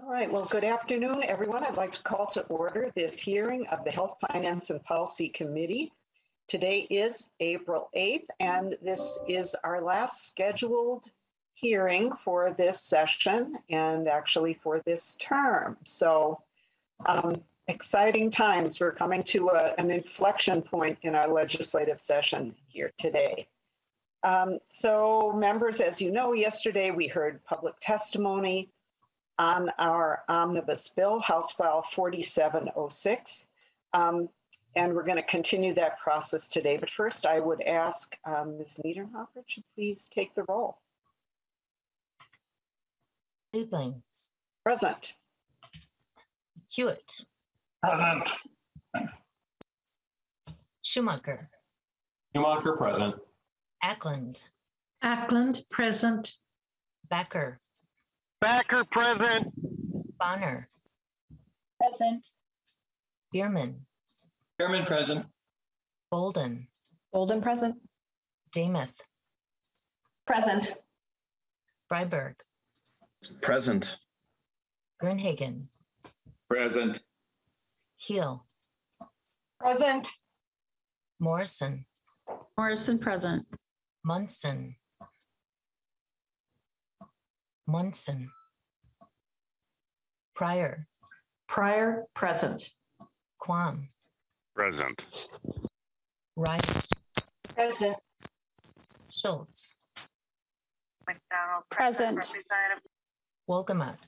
All right, well, good afternoon, everyone. I'd like to call to order this hearing of the Health, Finance, and Policy Committee. Today is April 8th, and this is our last scheduled hearing for this session and actually for this term. So exciting times. We're coming to an inflection point in our legislative session here today. So members, as you know, yesterday we heard public testimony on our Omnibus bill, House File 4706. And we're going to continue that process today. But first, I would ask Ms. Niederhofer to please take the roll. Liebling. Present. Hewitt. Present. Schumacher. Schumacher, present. Ackland. Ackland, present. Becker. Becker, present. Bonner. Present. Bierman. Bierman, present. Bolden. Bolden, present. Demuth. Present. Freiberg. Present. Grunhagen. Present. Heel. Present. Morrison. Morrison, present. Munson. Munson. Pryor. Pryor, present. Quam. Present. Wright. Present. Schultz. McDonald, Present. Representative Wolgamott.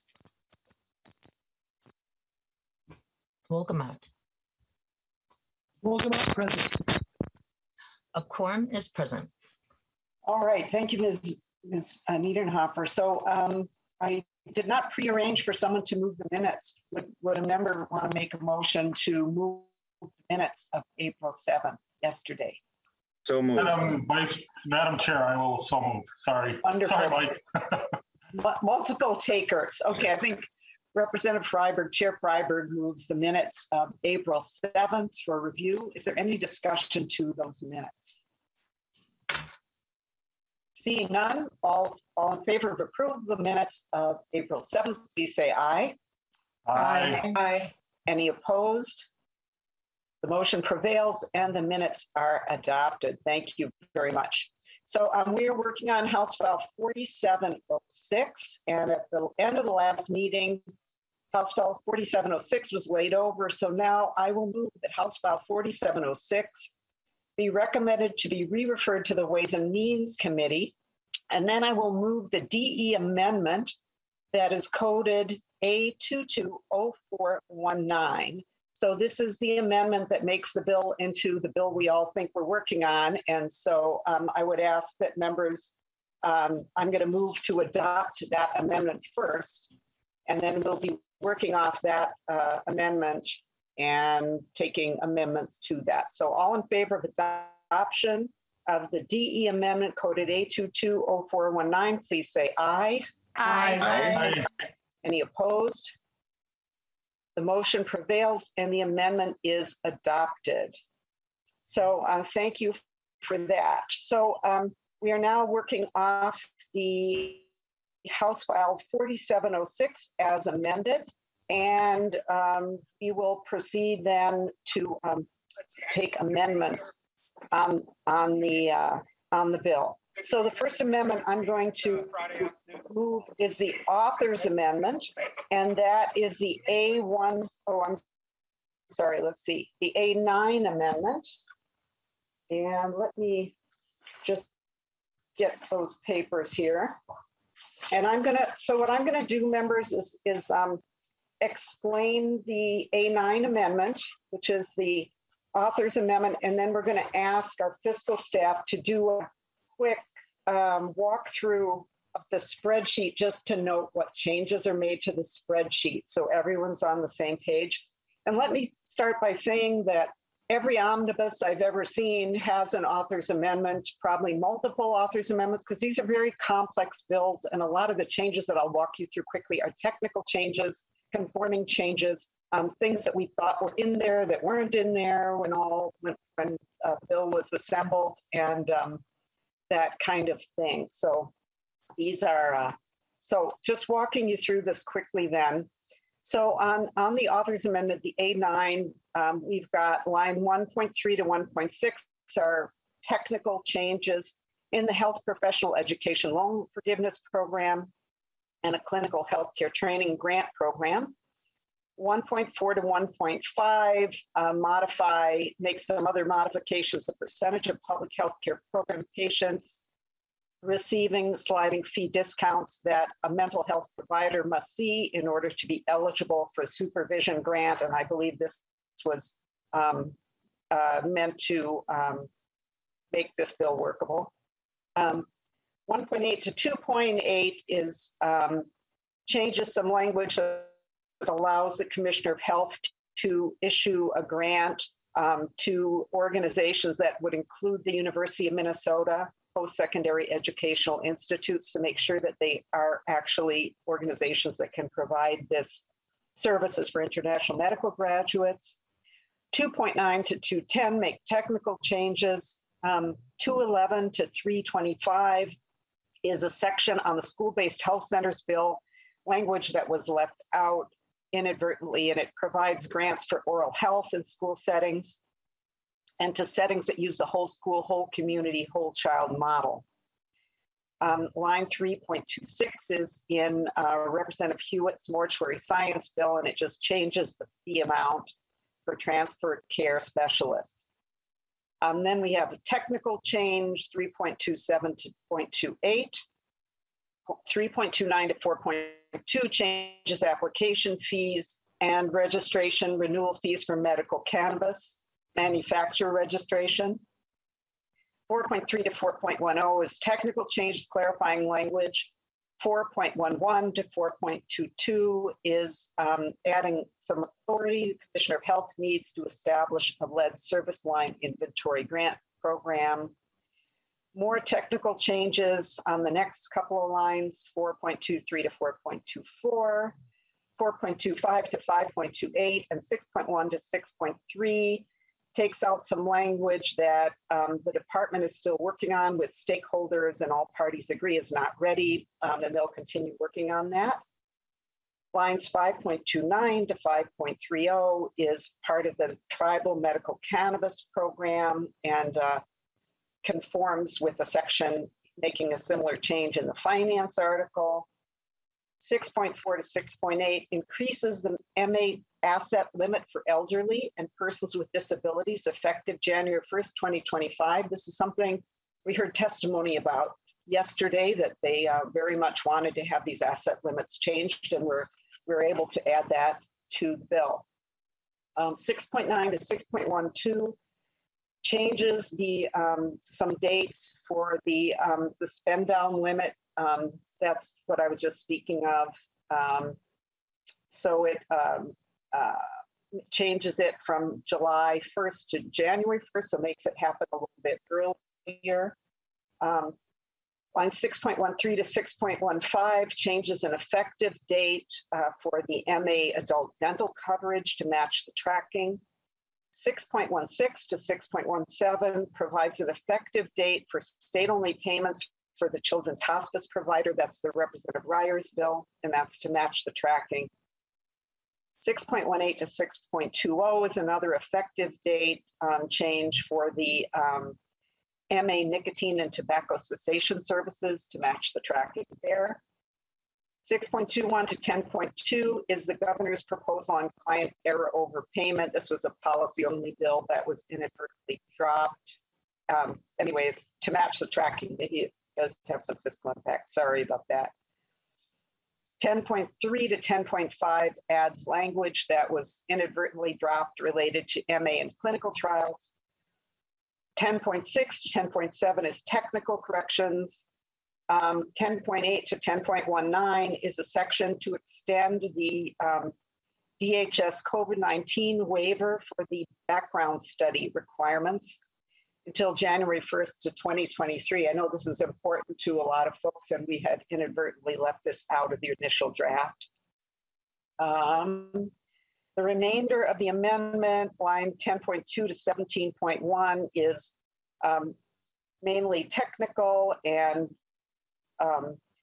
Wolgamott. Wolgamott, present. A quorum is present. All right, thank you, Ms. Niederhofer. So I did not prearrange for someone to move the minutes. Would a member want to make a motion to move the minutes of April 7th, yesterday? So moved. Madam Chair, I will so move. Sorry. Wonderful. Sorry, Mike. Multiple takers. Okay, I think Representative Freiberg, Chair Freiberg moves the minutes of April 7th for review. Is there any discussion to those minutes? Seeing none, all in favor of approval of the minutes of April 7th, please say aye. Aye. Aye. Any opposed? The motion prevails and the minutes are adopted. Thank you very much. So we are working on House File 4706, and at the end of the last meeting, House File 4706 was laid over. So now I will move that House File 4706 be recommended to be re-referred to the Ways and Means Committee. And then I will move the DE amendment that is coded A220419. So this is the amendment that makes the bill into the bill we all think we're working on. And so I would ask that members, I'm going to move to adopt that amendment first, and then we'll be working off that amendment and taking amendments to that. So all in favor of adoption of the DE amendment coded A220419, please say aye. Aye. Aye. Any opposed? The motion prevails and the amendment is adopted. So thank you for that. So we are now working off the House File 4706 as amended, and we will proceed then to take amendments on the bill. So the first amendment I'm going to move is the author's amendment, and that is the A9 amendment. And let me just get those papers here. And what I'm gonna do, members, is explain the A9 amendment, which is the author's amendment, and then we're gonna ask our fiscal staff to do a quick walkthrough of the spreadsheet just to note what changes are made to the spreadsheet so everyone's on the same page. And let me start by saying that every omnibus I've ever seen has an author's amendment, probably multiple author's amendments, because these are very complex bills, and a lot of the changes that I'll walk you through quickly are technical changes, conforming changes, things that we thought were in there that weren't in there when the bill was assembled, and that kind of thing. So these are, so just walking you through this quickly then. So on the author's amendment, the A9, we've got line 1.3 to 1.6 are technical changes in the health professional education loan forgiveness program and a clinical healthcare training grant program. 1.4 to 1.5 make some other modifications. The percentage of public healthcare program patients receiving sliding fee discounts that a mental health provider must see in order to be eligible for supervision grant. And I believe this was meant to make this bill workable. 1.8 to 2.8 is changes some language that allows the Commissioner of Health to issue a grant to organizations that would include the University of Minnesota post-secondary educational institutes to make sure that they are actually organizations that can provide this services for international medical graduates. 2.9 to 210 make technical changes. 211 to 325 is a section on the school-based health centers bill, language that was left out inadvertently, and it provides grants for oral health in school settings and to settings that use the whole school, whole community, whole child model. Line 3.26 is in Representative Hewitt's mortuary science bill, and it just changes the fee amount for transfer care specialists. Then we have a technical change, 3.27 to 0.28. 3.29 to 4.2 changes application fees and registration renewal fees for medical cannabis manufacturer registration. 4.3 to 4.10 is technical changes clarifying language. 4.11 to 4.22 is adding some authority the Commissioner of Health needs to establish a lead service line inventory grant program. More technical changes on the next couple of lines, 4.23 to 4.24, 4.25 to 5.28, and 6.1 to 6.3 takes out some language that the department is still working on with stakeholders and all parties agree is not ready, and they'll continue working on that. Lines 5.29 to 5.30 is part of the tribal medical cannabis program and conforms with the section making a similar change in the finance article. 6.4 to 6.8 increases the MA asset limit for elderly and persons with disabilities effective January 1st, 2025. This is something we heard testimony about yesterday that they very much wanted to have these asset limits changed, and we're able to add that to the bill. 6.9 to 6.12 changes the some dates for the spend down limit. That's what I was just speaking of. So it changes it from July 1st to January 1st, so makes it happen a little bit earlier. Line 6.13 to 6.15 changes an effective date for the MA adult dental coverage to match the tracking. 6.16 to 6.17 provides an effective date for state-only payments for the children's hospice provider. That's the Representative Ryer's bill, and that's to match the tracking. 6.18 to 6.20 is another effective date change for the MA nicotine and tobacco cessation services to match the tracking there. 6.21 to 10.2 is the governor's proposal on client error overpayment. This was a policy-only bill that was inadvertently dropped. Anyways, to match the tracking, maybe it does have some fiscal impact. Sorry about that. 10.3 to 10.5 adds language that was inadvertently dropped related to MA and clinical trials. 10.6 to 10.7 is technical corrections. 10.8 to 10.19 is a section to extend the DHS COVID-19 waiver for the background study requirements until January 1st to 2023. I know this is important to a lot of folks, and we had inadvertently left this out of the initial draft. The remainder of the amendment, line 10.2 to 17.1, is mainly technical and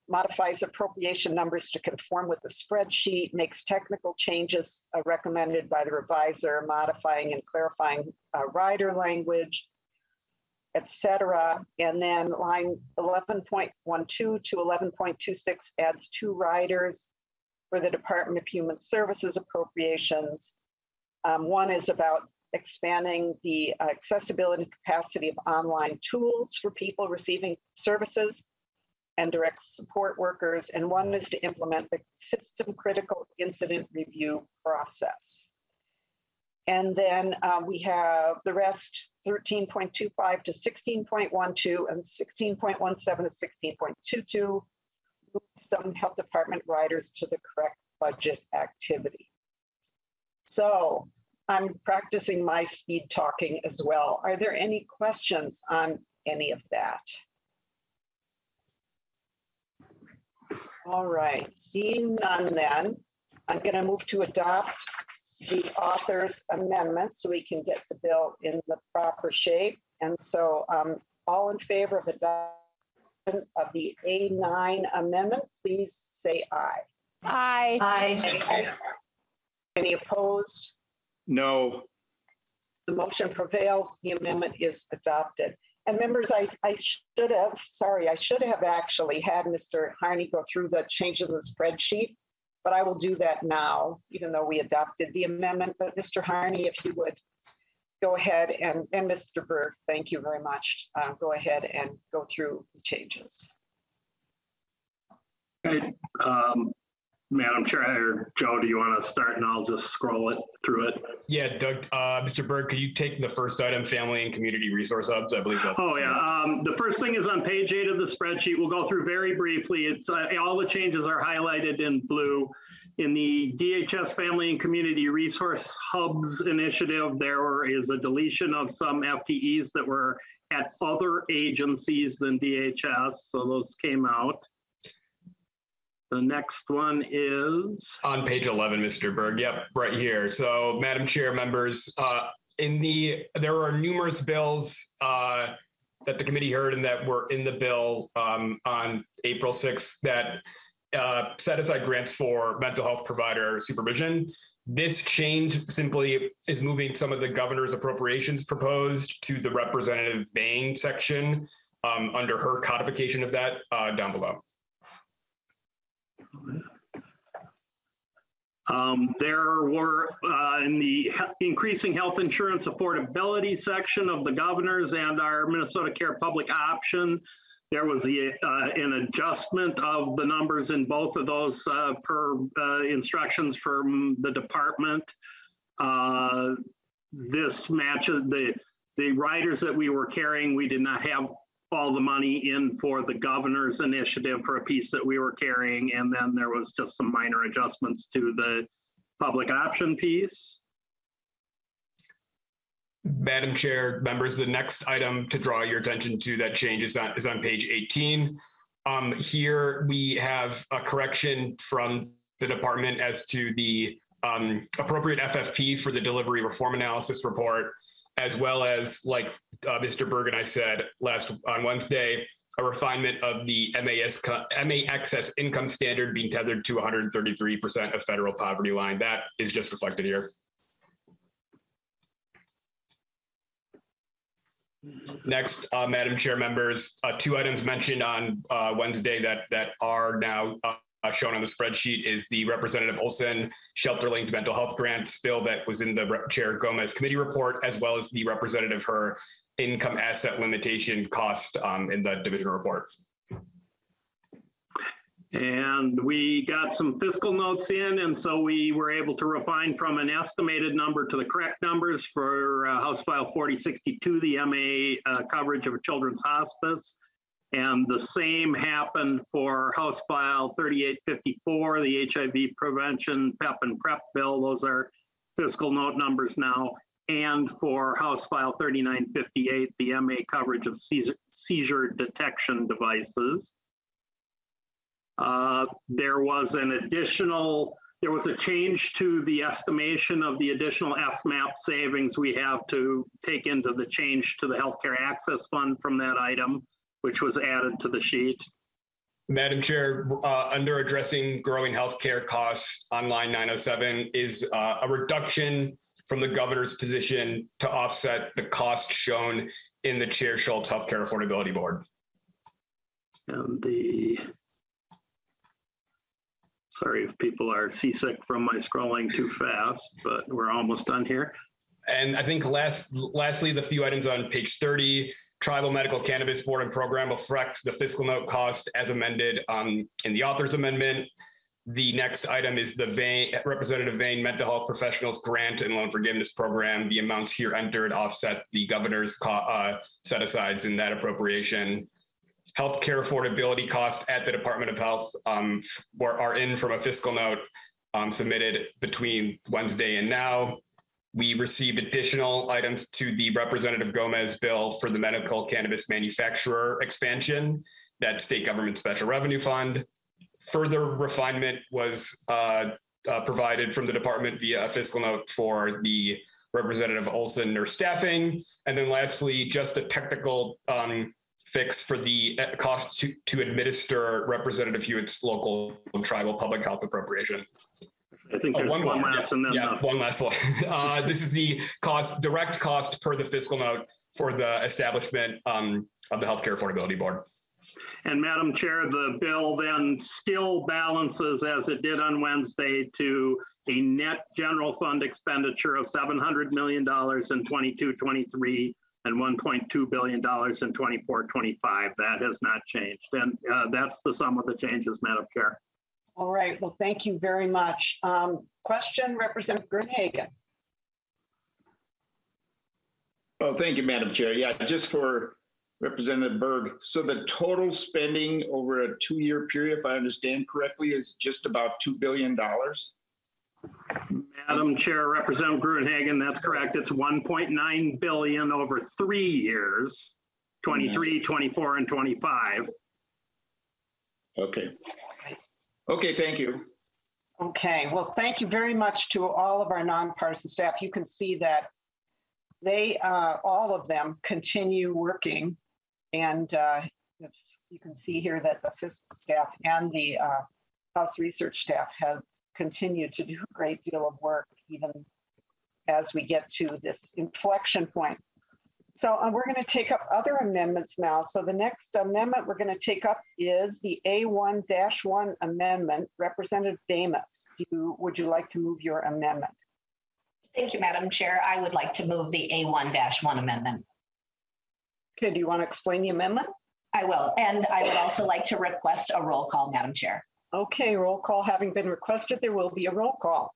modifies appropriation numbers to conform with the spreadsheet, makes technical changes recommended by the reviser, modifying and clarifying rider language, etc. And then line 11.12 to 11.26 adds 2 riders for the Department of Human Services appropriations. One is about expanding the accessibility and capacity of online tools for people receiving services and direct support workers, and one is to implement the system critical incident review process. And then we have the rest, 13.25 to 16.12 and 16.17 to 16.22, some health department riders to the correct budget activity. So I'm practicing my speed talking as well. Are there any questions on any of that? All right, seeing none then, I'm going to move to adopt the author's amendment so we can get the bill in the proper shape. And so all in favor of adoption of the A9 amendment, please say aye. Aye. Aye. Any opposed? No. The motion prevails. The amendment is adopted. And members, I should have actually had Mr. Harney go through the changes in the spreadsheet, but I will do that now, even though we adopted the amendment. But Mr. Harney, if you would go ahead and Mr. Berg, thank you very much. Go ahead and go through the changes. Okay, Madam Chair, or Joe, do you want to start and I'll just scroll it through it? Yeah, Doug, Mr. Berg, could you take the first item, family and community resource hubs? I believe that's. Oh, yeah. The first thing is on page 8 of the spreadsheet. We'll go through very briefly. It's all the changes are highlighted in blue. In the DHS Family and Community Resource Hubs initiative, there is a deletion of some FTEs that were at other agencies than DHS. So those came out. The next one is on page 11, Mr. Berg. Yep, right here. So, Madam Chair, members, there are numerous bills that the committee heard and that were in the bill on April 6th that set aside grants for mental health provider supervision. This change simply is moving some of the governor's appropriations proposed to the representative Bain section under her codification of that down below. There were in the increasing health insurance affordability section of the governor's and our Minnesota Care public option, there was an adjustment of the numbers in both of those per instructions from the department. This matches the riders that we were carrying. We did not have all the money in for the governor's initiative for a piece that we were carrying. And then there was just some minor adjustments to the public option piece. Madam Chair, members, the next item to draw your attention to that change is on page 18. Here we have a correction from the department as to the appropriate FFP for the delivery reform analysis report, as well as, like Mr. Berg and I said on Wednesday, a refinement of the MA excess income standard being tethered to 133% of federal poverty line. That is just reflected here. Next, Madam Chair, members, 2 items mentioned on Wednesday that are now shown on the spreadsheet is the Representative Olson shelter-linked mental health grants bill that was in the Chair Gomez committee report, as well as the Representative her income asset limitation cost in the division report. And we got some fiscal notes in, and so we were able to refine from an estimated number to the correct numbers for House File 4062, the MA coverage of children's hospice. And the same happened for House File 3854, the HIV prevention PEP and PrEP bill. Those are fiscal note numbers now. And for House File 3958, the MA coverage of seizure detection devices. There was a change to the estimation of the additional FMAP savings we have to take into the change to the Healthcare Access Fund from that item, which was added to the sheet. Madam Chair, under addressing growing healthcare costs on line 907 is a reduction from the governor's position to offset the cost shown in the Chair Schultz Healthcare Affordability Board. And sorry if people are seasick from my scrolling too fast, but we're almost done here. And I think lastly, the few items on page 30, Tribal Medical Cannabis Board and Program affect the fiscal note cost as amended in the author's amendment. The next item is the Representative Vane Mental Health Professionals Grant and Loan Forgiveness Program. The amounts here entered offset the governor's set-asides in that appropriation. Healthcare affordability costs at the Department of Health are in from a fiscal note submitted between Wednesday and now. We received additional items to the Representative Gomez bill for the medical cannabis manufacturer expansion, that state government special revenue fund. Further refinement was provided from the department via a fiscal note for the Representative Olson nurse staffing. And then lastly, just a technical fix for the cost to administer Representative Hewitt's local and tribal public health appropriation. I think there's one last and then one last one. This is the direct cost per the fiscal note for the establishment of the Healthcare Affordability Board. And Madam Chair, the bill then still balances as it did on Wednesday to a net general fund expenditure of $700 million in 22-23 and $1.2 billion in 24-25. That has not changed. And that's the sum of the changes, Madam Chair. All right, well, thank you very much. Question, Representative Gruenhagen. Oh, thank you, Madam Chair. Yeah, just for Representative Berg. So the total spending over a 2-year period, if I understand correctly, is just about $2 billion. Madam Chair, Representative Gruenhagen, that's correct. It's $1.9 billion over 3 years, 23, 24, and 25. Okay. Okay, thank you. Okay, well, thank you very much to all of our nonpartisan staff. You can see that they, all of them, continue working. And you can see here that the fiscal staff and the House research staff have continued to do a great deal of work, even as we get to this inflection point. So we're going to take up other amendments now. So the next amendment we're going to take up is the A1-1 amendment. Representative Damas, would you like to move your amendment? Thank you, Madam Chair. I would like to move the A1-1 amendment. Okay, do you want to explain the amendment? I will, and I would also like to request a roll call, Madam Chair. Okay, roll call having been requested, there will be a roll call.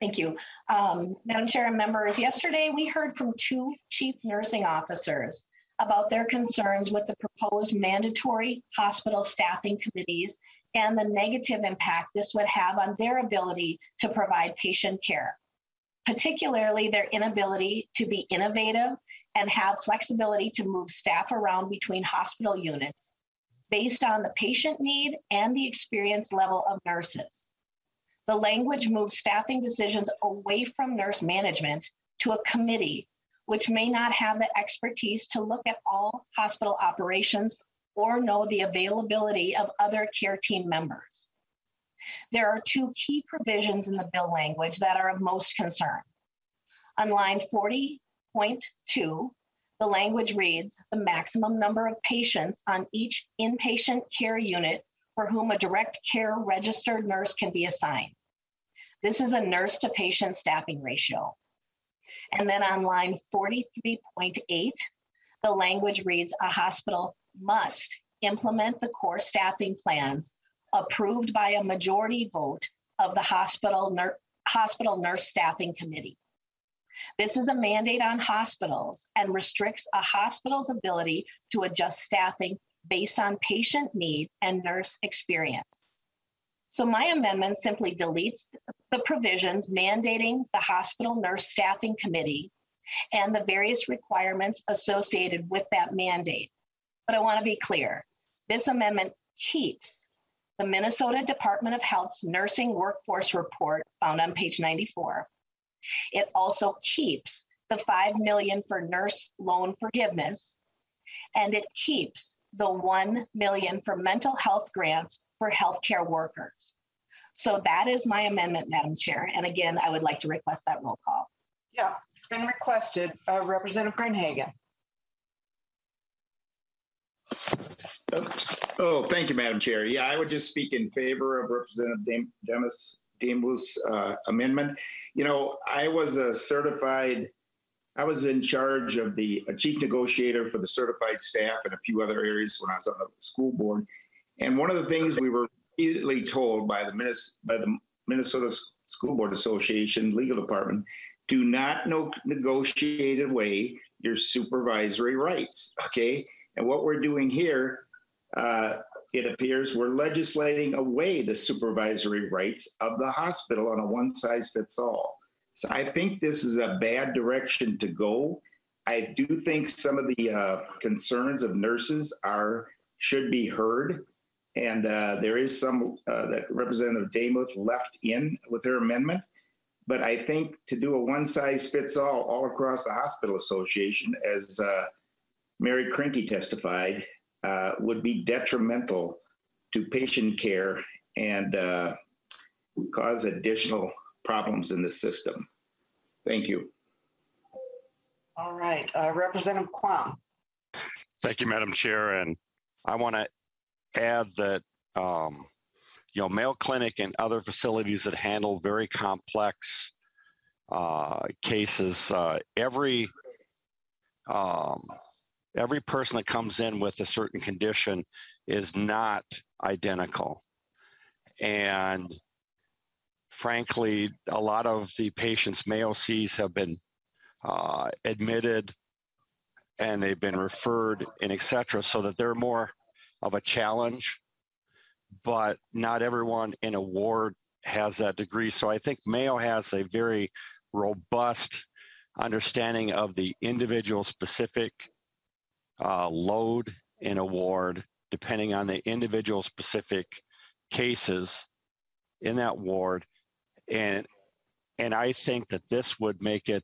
Thank you. Madam Chair and members, yesterday we heard from 2 chief nursing officers about their concerns with the proposed mandatory hospital staffing committees and the negative impact this would have on their ability to provide patient care, particularly their inability to be innovative and have flexibility to move staff around between hospital units based on the patient need and the experience level of nurses. The language moves staffing decisions away from nurse management to a committee, which may not have the expertise to look at all hospital operations or know the availability of other care team members. There are 2 key provisions in the bill language that are of most concern. On line 40.2, the language reads, the maximum number of patients on each inpatient care unit for whom a direct care registered nurse can be assigned. This is a nurse to patient staffing ratio. And then on line 43.8, the language reads, a hospital must implement the core staffing plans approved by a majority vote of the hospital nurse staffing committee. This is a mandate on hospitals and restricts a hospital's ability to adjust staffing based on patient need and nurse experience. So my amendment simply deletes the provisions mandating the hospital nurse staffing committee and the various requirements associated with that mandate. But I want to be clear, this amendment keeps the Minnesota Department of Health's nursing workforce report found on page 94. It also keeps the $5 million for nurse loan forgiveness, and it keeps the 1 million for mental health grants for healthcare workers. So that is my amendment, Madam Chair. And again, I would like to request that roll call. Yeah, it's been requested. Representative Grunhagen. Oops. Oh, thank you, Madam Chair. Yeah, I would just speak in favor of Representative Damelis' amendment. You know, I was in charge of the chief negotiator for the certified staff and a few other areas when I was on the school board. And one of the things we were immediately told by the Minnesota School Board Association legal department, do not negotiate away your supervisory rights, okay? And what we're doing here, it appears we're legislating away the supervisory rights of the hospital on a one-size-fits-all. So I think this is a bad direction to go. I do think some of the concerns of nurses should be heard. And there is some that Representative Damelis left in with her amendment. But I think to do a one-size-fits-all all across the hospital association, as Mary Krinke testified, would be detrimental to patient care and cause additional problems in the system. Thank you. All right, Representative Quam. Thank you, Madam Chair. And I want to add that, Mayo Clinic and other facilities that handle very complex cases, every person that comes in with a certain condition is not identical. And frankly, a lot of the patients Mayo sees have been admitted and they've been referred and et cetera, so that they're more of a challenge, but not everyone in a ward has that degree. So I think Mayo has a very robust understanding of the individual specific load in a ward, depending on the individual specific cases in that ward. And I think that this would make it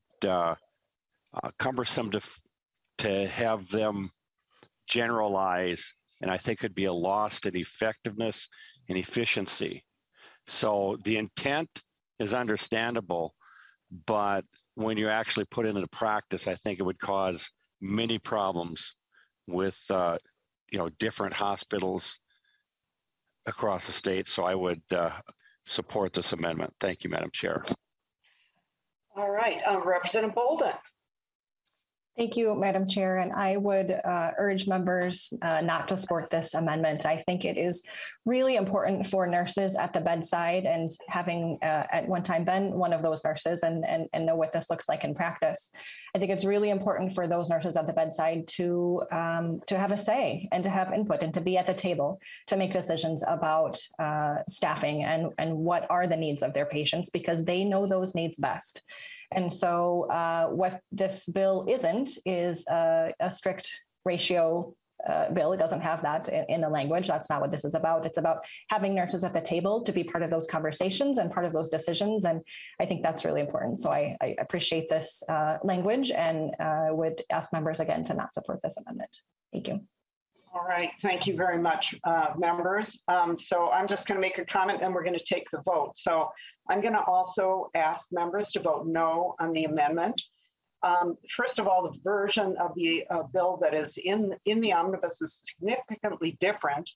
cumbersome to have them generalize, and I think it'd be a loss in effectiveness and efficiency. So the intent is understandable, but when you actually put it into practice, I think it would cause many problems with different hospitals across the state. So I would support this amendment. Thank you, Madam Chair. All right, Representative Bolden. Thank you, Madam Chair. And I would urge members not to support this amendment. I think it is really important for nurses at the bedside, and having at one time been one of those nurses and know what this looks like in practice. I think it's really important for those nurses at the bedside to have a say and to have input and to be at the table to make decisions about staffing and what are the needs of their patients, because they know those needs best. And so what this bill isn't is a strict ratio bill. It doesn't have that in the language. That's not what this is about. It's about having nurses at the table to be part of those conversations and part of those decisions. And I think that's really important. So I appreciate this language and would ask members again to not support this amendment. Thank you. All right, thank you very much, members. So I'm just going to make a comment and we're going to take the vote. So I'm going to also ask members to vote no on the amendment. First of all, the version of the bill that is in the omnibus is significantly different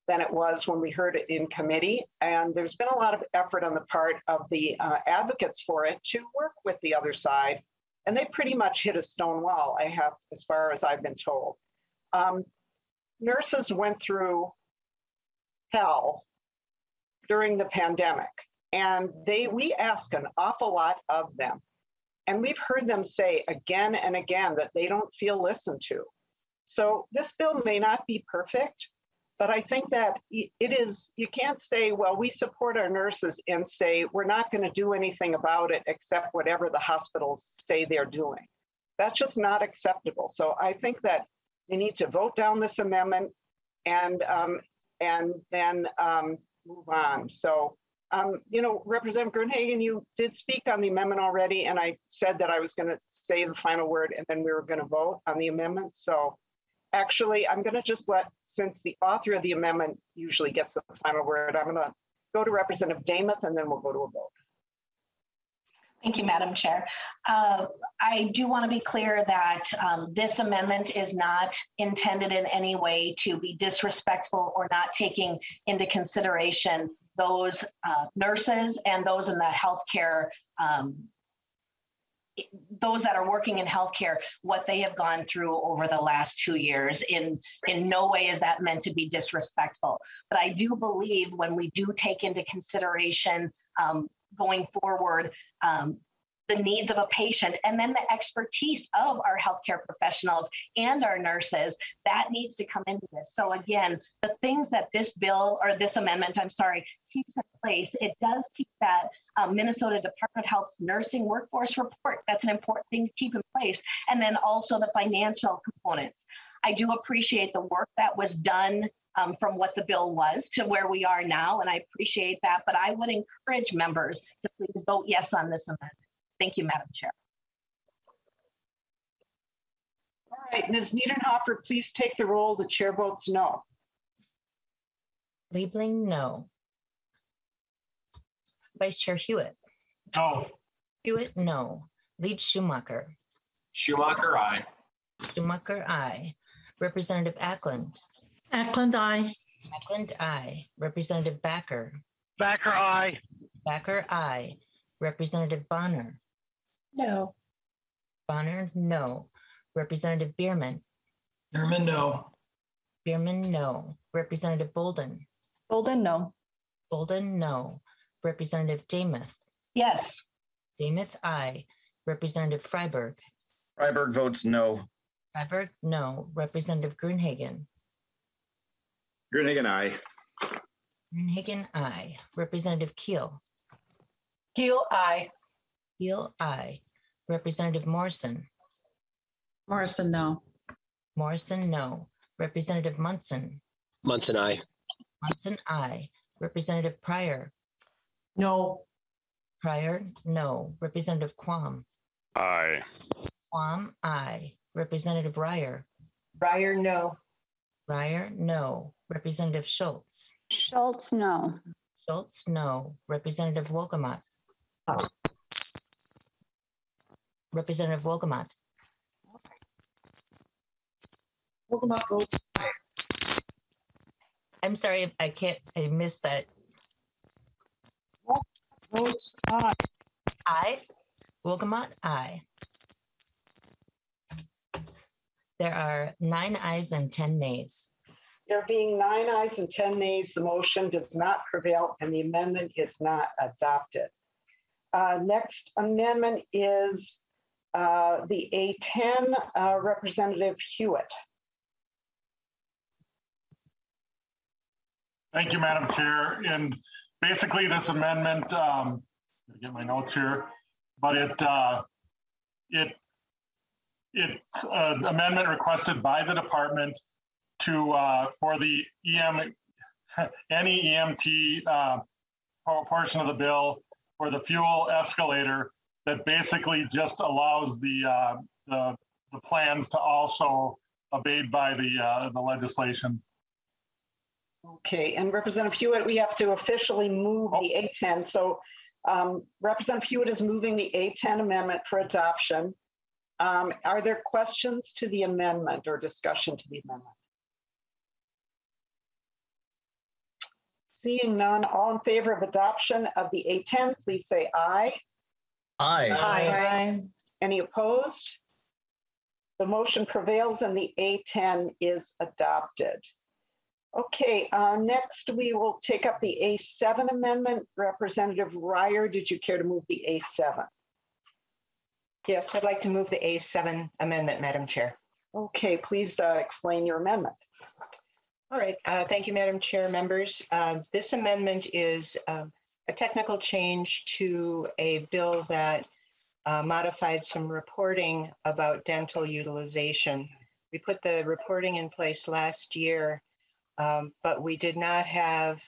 than it was when we heard it in committee. And there's been a lot of effort on the part of the advocates for it to work with the other side. And they pretty much hit a stone wall, as far as I've been told. Nurses went through hell during the pandemic, and we ask an awful lot of them. And we've heard them say again and again that they don't feel listened to. So this bill may not be perfect, but I think that it is, you can't say, well, we support our nurses and say, we're not going to do anything about it except whatever the hospitals say they're doing. That's just not acceptable. So I think that we need to vote down this amendment and then move on. So, Representative Grunhagen, you did speak on the amendment already, and I said that I was going to say the final word and then we were going to vote on the amendment. So Actually, I'm going to just since the author of the amendment usually gets the final word, I'm going to go to Representative Damath and then we'll go to a vote. Thank you, Madam Chair. I do want to be clear that this amendment is not intended in any way to be disrespectful or not taking into consideration those nurses and those in the healthcare, those that are working in healthcare, what they have gone through over the last 2 years. In no way is that meant to be disrespectful. But I do believe when we do take into consideration going forward, the needs of a patient and then the expertise of our healthcare professionals and our nurses, that needs to come into this. So again, the things that this bill or this amendment, I'm sorry, keeps in place, it does keep that Minnesota Department of Health's nursing workforce report. That's an important thing to keep in place. And then also the financial components. I do appreciate the work that was done from what the bill was to where we are now, and I appreciate that, but I would encourage members to please vote yes on this amendment. Thank you, Madam Chair. All right, Ms. Niedenhofer, please take the roll. The chair votes no. Liebling, no. Vice Chair Hewitt. No. Hewitt, no. Lead Schumacher. Schumacher, aye. Schumacher, aye. Representative Ackland. Ackland, aye. Ackland, aye. Representative Backer. Backer, aye. Backer, aye. Representative Bonner. No. Bonner, no. Representative Bierman. Bierman, no. Bierman, no. Representative Bolden. Bolden, no. Bolden, no. Representative Damath. Yes. Damath, aye. Representative Freiberg. Freiberg votes no. Freiberg, no. Representative Grunhagen. Grunigan, aye. Grunhagen, aye. Representative Keel. Keel, aye. Keel, aye. Representative Morrison. Morrison, no. Morrison, no. Representative Munson. Munson, aye. Munson, aye. Representative Pryor. No. Pryor, no. Representative Quam. Aye. Quam, aye. Representative Ryer. Ryer, no. Ryer, no. Representative Schultz. Schultz, no. Schultz, no. Representative Wolgamott. Representative Wolgamott. Wolgamott votes aye. I'm sorry, I missed that. Votes aye. Aye. Wolgamott, aye. There are 9 ayes and 10 nays. There being 9 ayes and 10 nays, the motion does not prevail and the amendment is not adopted. Next amendment is the A10, Representative Hewitt. Thank you, Madam Chair. And basically this amendment, get my notes here, but it's an amendment requested by the department to for the any EMT portion of the bill for the fuel escalator that basically just allows the plans to also abide by the legislation. Okay, and Representative Hewitt, we have to officially move the A10. So Representative Hewitt is moving the A10 amendment for adoption. Are there questions to the amendment or discussion to the amendment? Seeing none, all in favor of adoption of the A10, please say aye. Aye. Aye. Any opposed? The motion prevails and the A10 is adopted. Okay, next we will take up the A7 amendment. Representative Ryer, did you care to move the A7? Yes, I'd like to move the A7 amendment, Madam Chair. Okay, please explain your amendment. All right, thank you, Madam Chair, members. This amendment is a technical change to a bill that modified some reporting about dental utilization. We put the reporting in place last year, but we did not have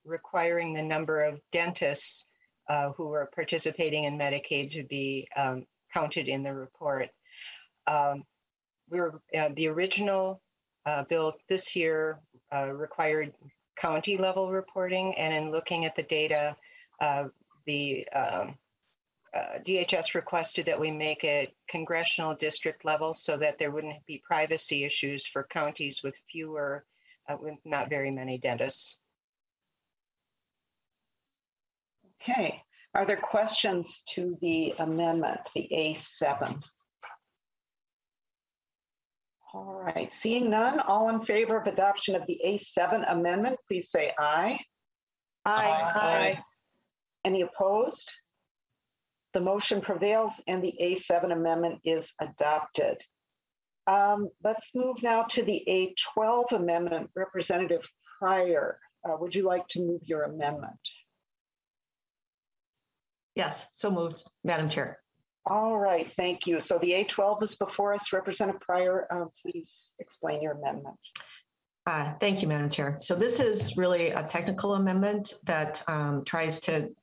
requiring the number of dentists who were participating in Medicaid to be counted in the report. The original bill this year required county level reporting, and in looking at the data, the DHS requested that we make it congressional district level so that there wouldn't be privacy issues for counties with fewer, with not very many dentists. Okay, are there questions to the amendment, the A7? All right, seeing none, all in favor of adoption of the A7 amendment, please say aye. Aye. Aye. Any opposed? The motion prevails and the A7 amendment is adopted. Let's move now to the A12 amendment. Representative Pryor, would you like to move your amendment? Yes, so moved, Madam Chair. All right, thank you. So the A12 is before us. Representative Pryor, please explain your amendment. Thank you, Madam Chair. So this is really a technical amendment that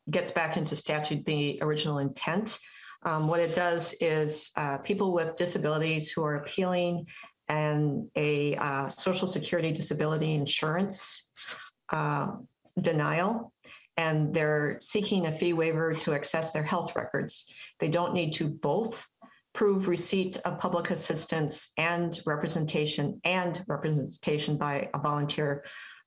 gets back into statute the original intent. What it does is people with disabilities who are appealing and a Social Security disability insurance denial, and they're seeking a fee waiver to access their health records. They don't need to both prove receipt of public assistance and representation by a volunteer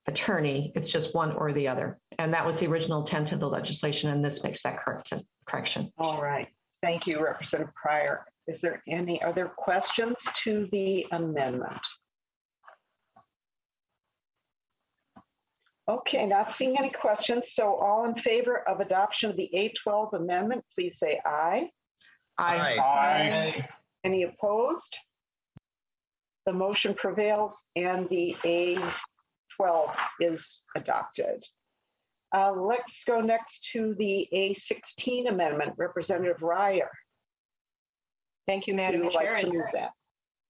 attorney. It's just one or the other. And that was the original intent of the legislation, and this makes that correction. All right. Thank you, Representative Pryor. Are there questions to the amendment? Okay, not seeing any questions. So all in favor of adoption of the A12 amendment, please say aye. Aye. Aye. Any opposed? The motion prevails and the A12 is adopted. Let's go next to the A16 amendment. Representative Ryer. Thank you, Madam Would you Chair. like to move that?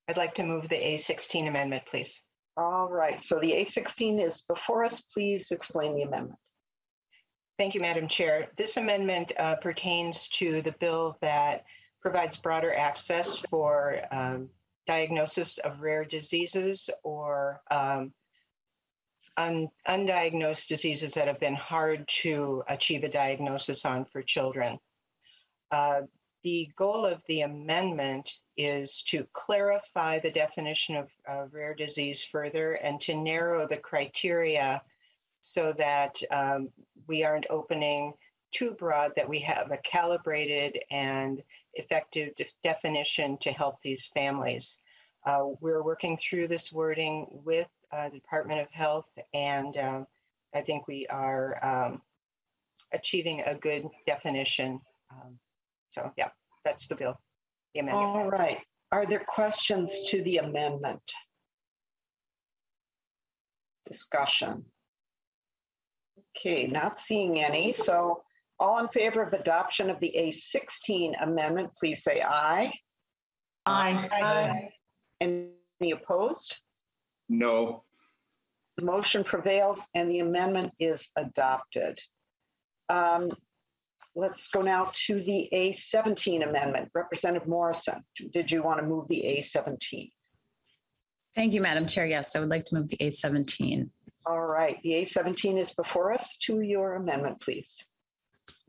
I'd like to move the A16 amendment, please. All right, so the A16 is before us. Please explain the amendment. Thank you, Madam Chair. This amendment pertains to the bill that provides broader access for diagnosis of rare diseases or undiagnosed diseases that have been hard to achieve a diagnosis on for children. The goal of the amendment is to clarify the definition of rare disease further and to narrow the criteria so that we aren't opening too broad, that we have a calibrated and effective definition to help these families. We're working through this wording with the Department of Health, and I think we are achieving a good definition. So yeah, that's the bill, the amendment. All right. Are there questions to the amendment? Discussion. Okay, not seeing any. So all in favor of adoption of the A16 amendment, please say aye. Aye. Aye. Any opposed? No. The motion prevails and the amendment is adopted. Let's go now to the A17 amendment. Representative Morrison, did you want to move the A17? Thank you, Madam Chair. Yes, I would like to move the A17. All right, the A17 is before us. To your amendment, please.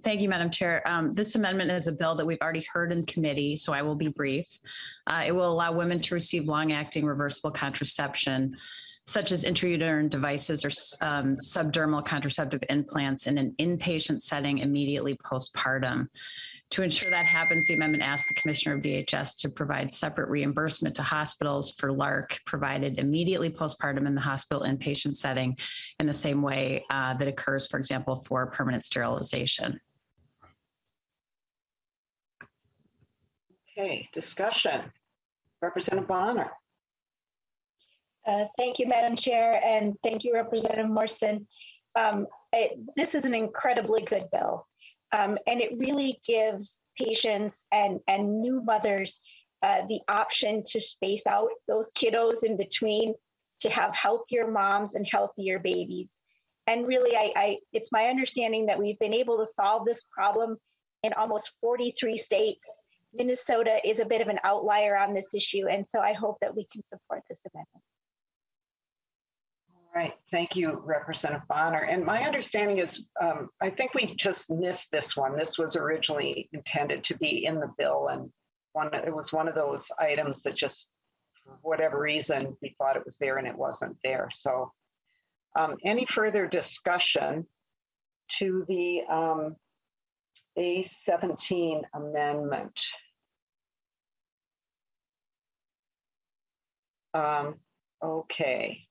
Thank you, Madam Chair. This amendment is a bill that we've already heard in committee, so I will be brief. It will allow women to receive long-acting reversible contraception, such as intrauterine devices or subdermal contraceptive implants in an inpatient setting immediately postpartum. To ensure that happens, the amendment asks the Commissioner of DHS to provide separate reimbursement to hospitals for LARC provided immediately postpartum in the hospital inpatient setting in the same way that occurs, for example, for permanent sterilization. Okay, discussion. Representative Bonner. Thank you, Madam Chair, and thank you, Representative Morrison. This is an incredibly good bill, and it really gives patients and new mothers the option to space out those kiddos in between to have healthier moms and healthier babies. And really, it's my understanding that we've been able to solve this problem in almost 43 states. Minnesota is a bit of an outlier on this issue, and so I hope that we can support this amendment. Right. Thank you, Representative Bonner. And my understanding is, I think we just missed this one. This was originally intended to be in the bill, and it was one of those items that just, for whatever reason, we thought it was there and it wasn't there. So any further discussion to the A17 Amendment? Okay.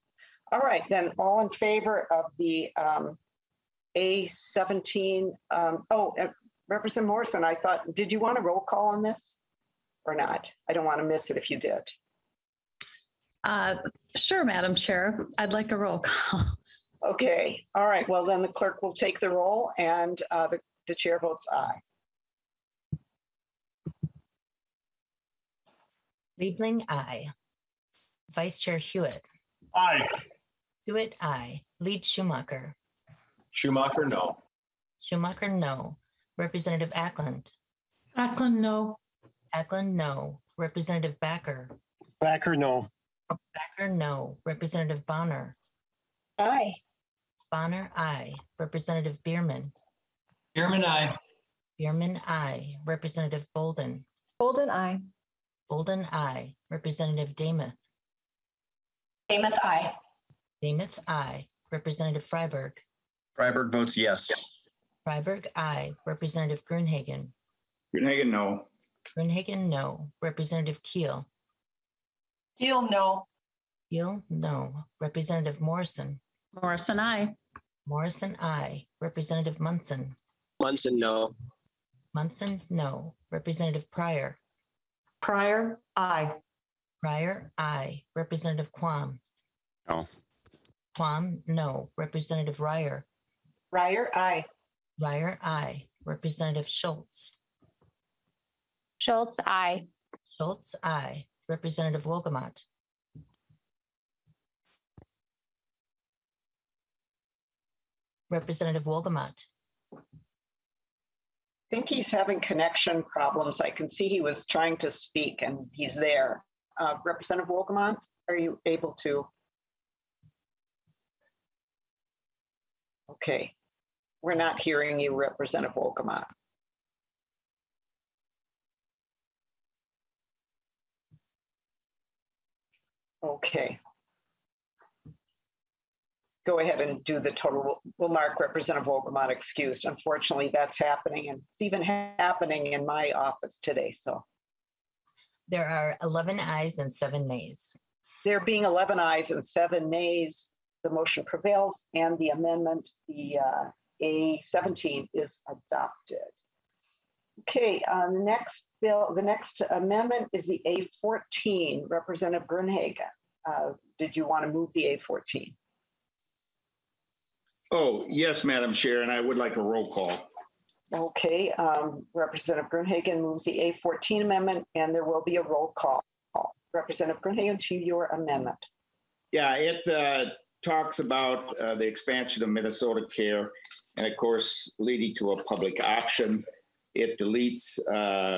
All right, then all in favor of the A17, Representative Morrison, I thought, did you want a roll call on this or not? I don't want to miss it if you did. Sure, Madam Chair. I'd like a roll call. Okay, all right, well then the clerk will take the roll and the chair votes aye. Liebling, aye. Vice Chair Hewitt. Aye. Hewitt, aye. Lead Schumacher. Schumacher, no. Schumacher, no. Representative Ackland. Ackland, no. Ackland, no. Representative Backer. Backer, no. Backer, no. Representative Bonner. Aye. Bonner, aye. Representative Bierman. Bierman, aye. Bierman, aye. Representative Bolden. Bolden, aye. Bolden, aye. Representative Damath. Damath, aye. Damath, aye. Representative Freiberg. Freiberg votes yes. Freiberg, aye. Representative Grunhagen. Grunhagen, no. Grunhagen, no. Representative Keel. Keel, no. Keel, no. Representative Morrison. Morrison, aye. Morrison, aye. Representative Munson. Munson, no. Munson, no. Representative Pryor. Pryor, aye. Pryor, aye. Representative Quam. No. Quam, no. Representative Ryer. Ryer, aye. Ryer, aye. Representative Schultz. Schultz, aye. Schultz, aye. Representative Wolgamott. Representative Wolgamott. I think he's having connection problems. I can see he was trying to speak and he's there. Representative Wolgamott, are you able to? Okay, we're not hearing you, Representative Wolgamott. Okay. Go ahead and do the total. We'll mark Representative Wolgamott excused. Unfortunately, that's happening, and it's even happening in my office today. So there are 11 ayes and 7 nays. There being 11 ayes and 7 nays, the motion prevails, and the amendment, the A17, is adopted. Okay, the next bill, the next amendment is the A14. Representative Grunhagen, did you want to move the A14? Oh, yes, Madam Chair, and I would like a roll call. Okay, Representative Grunhagen moves the A14 amendment, and there will be a roll call. Representative Grunhagen, to your amendment. Yeah, it talks about the expansion of Minnesota Care, and of course, leading to a public option. It deletes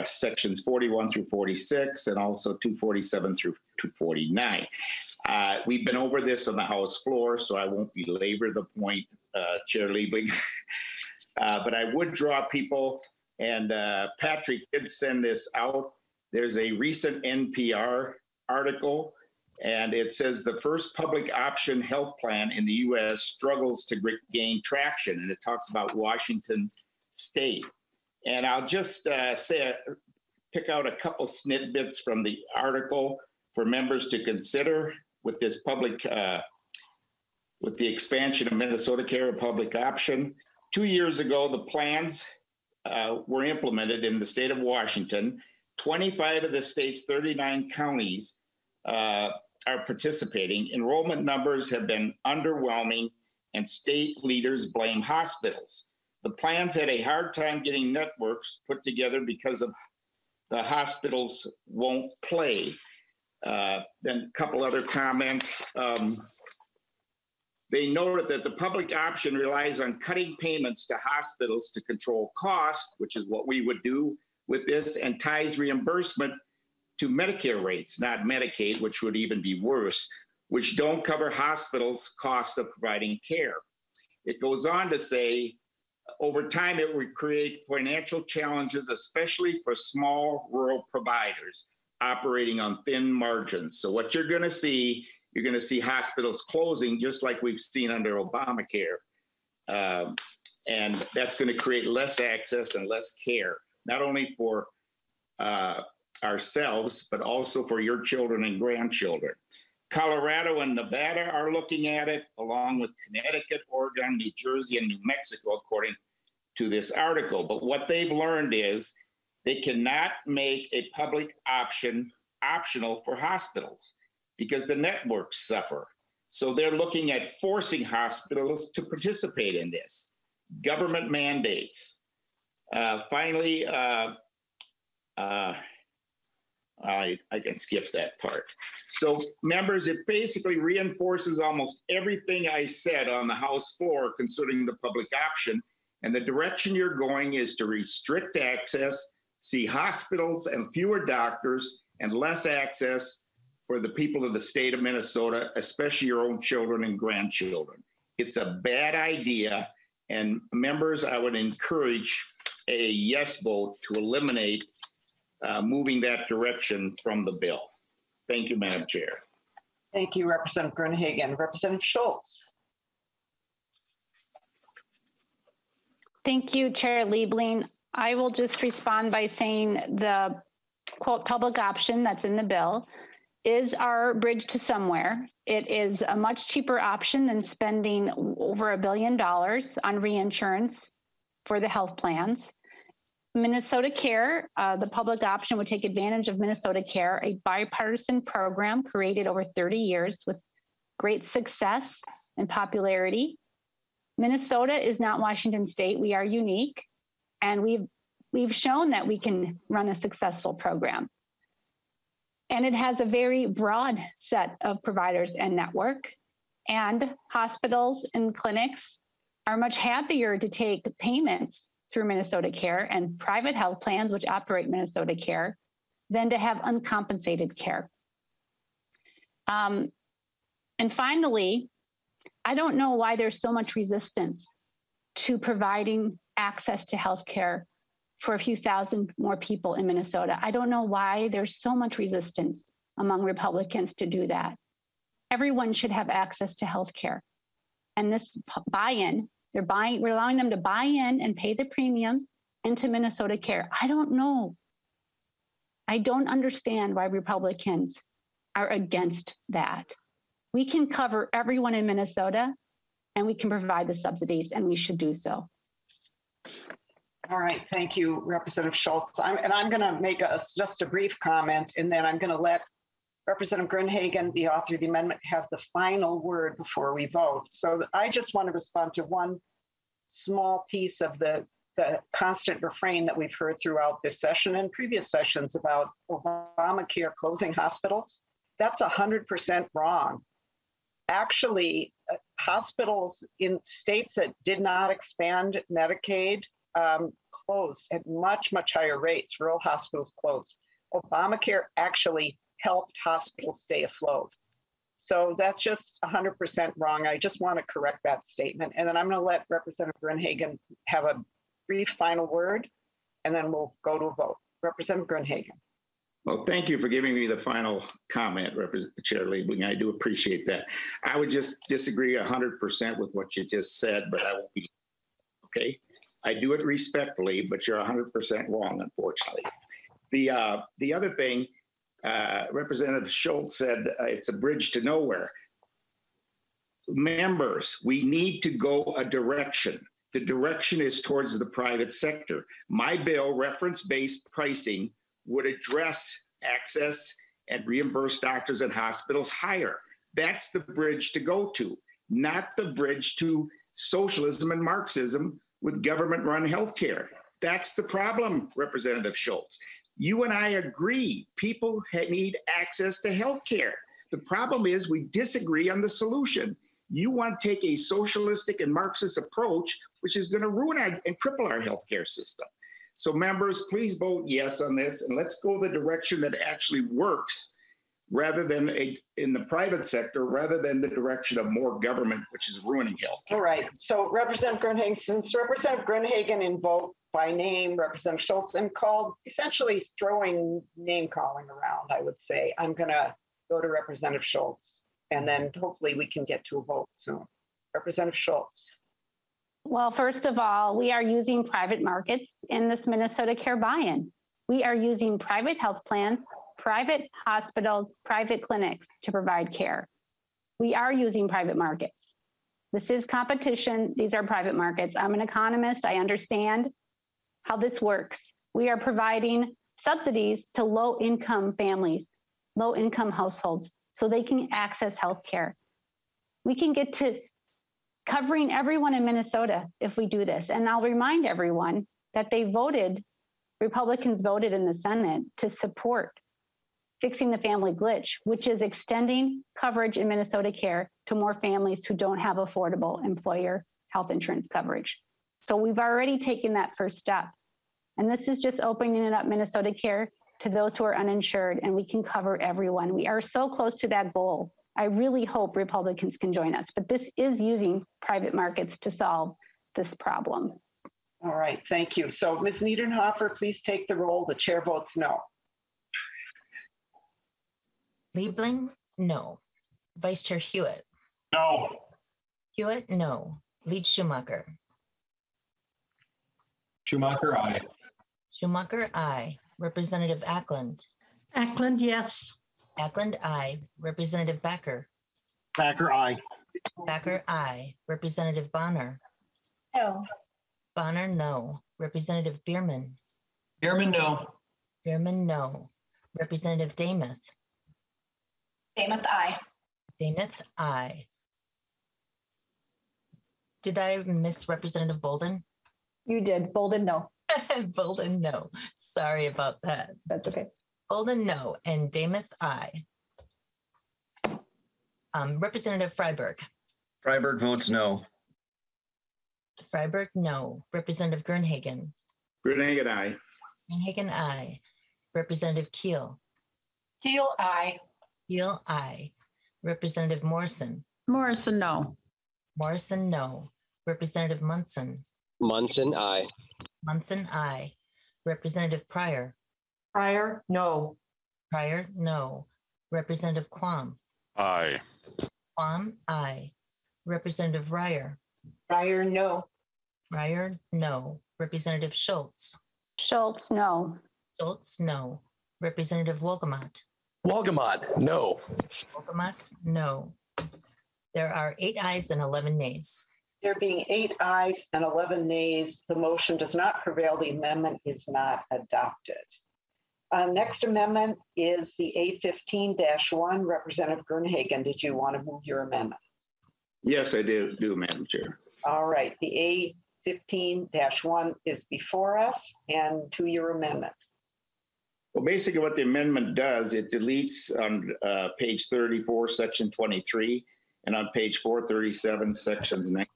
sections 41 through 46 and also 247 through 249. We've been over this on the House floor, so I won't belabor the point, Chair Liebling. But I would draw people, and Patrick did send this out. There's a recent NPR article, and it says the first public option health plan in the U.S. struggles to gain traction, and it talks about Washington State. And I'll just pick out a couple snippets from the article for members to consider with this public, with the expansion of Minnesota Care public option. 2 years ago, the plans were implemented in the state of Washington. 25 of the state's 39 counties are participating. Enrollment numbers have been underwhelming, and state leaders blame hospitals. The plans had a hard time getting networks put together because of the hospitals won't play. Then a couple other comments. They noted that the public option relies on cutting payments to hospitals to control costs, which is what we would do with this, and ties reimbursement to Medicare rates, not Medicaid, which would even be worse. which don't cover hospitals' cost of providing care. It goes on to say, over time, it would create financial challenges, especially for small rural providers operating on thin margins. So what you're going to see hospitals closing, just like we've seen under Obamacare. And that's going to create less access and less care, not only for ourselves, but also for your children and grandchildren. Colorado and Nevada are looking at it, along with Connecticut, Oregon, New Jersey, and New Mexico, according to this article. But what they've learned is they cannot make a public option optional for hospitals because the networks suffer. So they're looking at forcing hospitals to participate in this. Government mandates. Finally, I can skip that part. So members, it basically reinforces almost everything I said on the House floor concerning the public option. And the direction you're going is to restrict access, see hospitals and fewer doctors, and less access for the people of the state of Minnesota, especially your own children and grandchildren. It's a bad idea. And members, I would encourage a yes vote to eliminate moving that direction from the bill. Thank you, Madam Chair. Thank you, Representative Gruenhagen. Representative Schultz. Thank you, Chair Liebling. I will just respond by saying the quote public option that's in the bill is our bridge to somewhere. It is a much cheaper option than spending over $1 billion on reinsurance for the health plans. Minnesota Care, the public option would take advantage of Minnesota Care, a bipartisan program created over 30 years with great success and popularity. Minnesota is not Washington State. We are unique, and we've shown that we can run a successful program. And it has a very broad set of providers and network, and hospitals and clinics are much happier to take payments through Minnesota Care and private health plans, which operate Minnesota Care, than to have uncompensated care. And finally, I don't know why there's so much resistance to providing access to healthcare for a few thousand more people in Minnesota. I don't know why there's so much resistance among Republicans to do that. Everyone should have access to healthcare. And this buy-in, we're allowing them to buy in and pay the premiums into Minnesota Care. I don't know. I don't understand why Republicans are against that. We can cover everyone in Minnesota, and we can provide the subsidies, and we should do so. All right, thank you, Representative Schultz. I'm going to make just a brief comment, and then I'm going to let Representative Gruenhagen, the author of the amendment, have the final word before we vote. So I just want to respond to one small piece of the constant refrain that we've heard throughout this session and previous sessions about Obamacare closing hospitals. That's 100% wrong. Actually, hospitals in states that did not expand Medicaid closed at much, much higher rates. Rural hospitals closed. Obamacare actually helped hospitals stay afloat. So that's just 100% wrong. I just want to correct that statement. And then I'm going to let Representative Gruenhagen have a brief final word, and then we'll go to a vote. Representative Gruenhagen. Well, thank you for giving me the final comment, Chair Liebling. I do appreciate that. I would just disagree 100% with what you just said, but I won't be, okay? I do it respectfully, but you're 100% wrong, unfortunately. The other thing, Representative Schultz said it's a bridge to nowhere. Members, we need to go a direction. The direction is towards the private sector. My bill, reference-based pricing, would address access and reimburse doctors and hospitals higher. That's the bridge to go to, not the bridge to socialism and Marxism with government-run healthcare. That's the problem, Representative Schultz. You and I agree, people need access to healthcare. The problem is we disagree on the solution. You want to take a socialistic and Marxist approach, which is going to ruin and cripple our healthcare system. So members, please vote yes on this, and let's go the direction that actually works rather than in the private sector, rather than the direction of more government, which is ruining healthcare. All right. So Representative Gruenhagen, since Representative Gruenhagen invoked by name Representative Schultz and called, essentially throwing name calling around, I would say, I'm going to go to Representative Schultz, and then hopefully we can get to a vote soon. Representative Schultz. Well, first of all, we are using private markets in this Minnesota Care buy-in. We are using private health plans, private hospitals, private clinics to provide care. We are using private markets. This is competition. These are private markets. I'm an economist. I understand how this works. We are providing subsidies to low-income families, low-income households, so they can access healthcare. We can get to covering everyone in Minnesota if we do this. And I'll remind everyone that Republicans voted in the Senate to support fixing the family glitch, which is extending coverage in Minnesota Care to more families who don't have affordable employer health insurance coverage. So we've already taken that first step. And this is just opening it up Minnesota Care to those who are uninsured, and we can cover everyone. We are so close to that goal. I really hope Republicans can join us, but this is using private markets to solve this problem. All right, thank you. So Ms. Niederhofer, please take the roll. The chair votes no. Liebling, no. Vice Chair Hewitt. No. Hewitt, no. Lead Schumacher. Schumacher, aye. Schumacher, aye. Representative Ackland. Ackland, yes. Ackland, aye. Representative Backer. Backer, aye. Backer, aye. Representative Bonner. No. Bonner, no. Representative Bierman. Bierman, no. Bierman, no. Representative Damuth. Damuth, aye. Damuth, aye. Did I miss Representative Bolden? You did. Bolden, no. Bolden, no. Sorry about that. That's okay. Bolden, no. And Damuth, aye. Representative Freiberg. Freiberg votes no. Freiberg, no. Representative Gruenhagen. Gruenhagen, aye. Gruenhagen, aye. Representative Keel. Keel, aye. Keel, aye. Representative Morrison. Morrison, no. Morrison, no. Representative Munson. Munson, aye. Munson, aye. Representative Pryor. Pryor, no. Pryor, no. Representative Quam. Aye. Quam, aye. Representative Ryer. Ryer, no. Ryer, no. Representative Schultz. Schultz, no. Schultz, no. Representative Wolgamott. Wolgamott, no. Wolgamott, no. There are 8 ayes and 11 nays. There being 8 ayes and 11 nays, the motion does not prevail. The amendment is not adopted. Next amendment is the A15-1. Representative Gruenhagen, did you want to move your amendment? Yes, I do, Madam Chair. All right, the A15-1 is before us, and to your amendment. Well, basically what the amendment does, it deletes on page 34, section 23, and on page 437, sections 9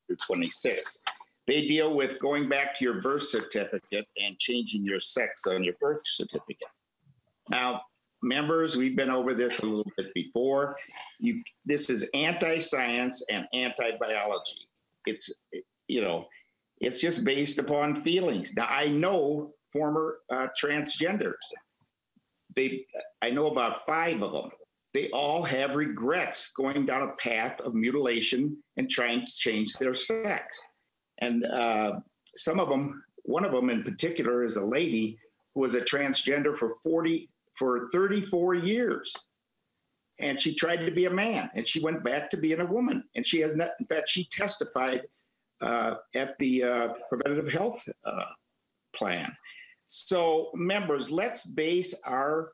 through 26. They deal with going back to your birth certificate and changing your sex on your birth certificate. Now, members, we've been over this a little bit before. This is anti-science and anti-biology. It's just based upon feelings. Now, I know former transgenders. I know about 5 of them. They all have regrets going down a path of mutilation and trying to change their sex. And some of them, one of them in particular is a lady who was a transgender for 34 years. And she tried to be a man and she went back to being a woman. And she has not, in fact, she testified at the preventative health plan. So members, let's base our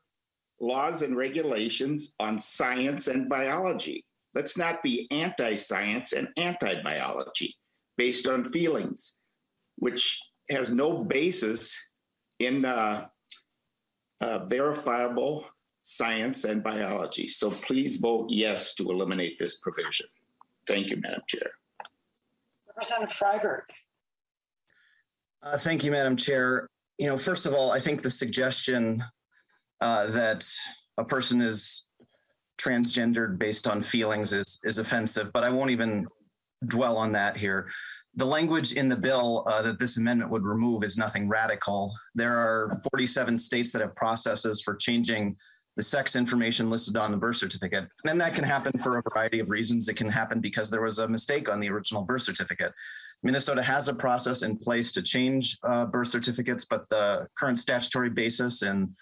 laws and regulations on science and biology. Let's not be anti-science and anti-biology based on feelings, which has no basis in verifiable science and biology. So please vote yes to eliminate this provision. Thank you, Madam Chair. Representative Freiberg. Thank you, Madam Chair. First of all, I think the suggestion that a person is transgendered based on feelings is offensive, but I won't even dwell on that here. The language in the bill that this amendment would remove is nothing radical. There are 47 states that have processes for changing the sex information listed on the birth certificate. And that can happen for a variety of reasons. It can happen because there was a mistake on the original birth certificate. Minnesota has a process in place to change birth certificates, but the current statutory basis in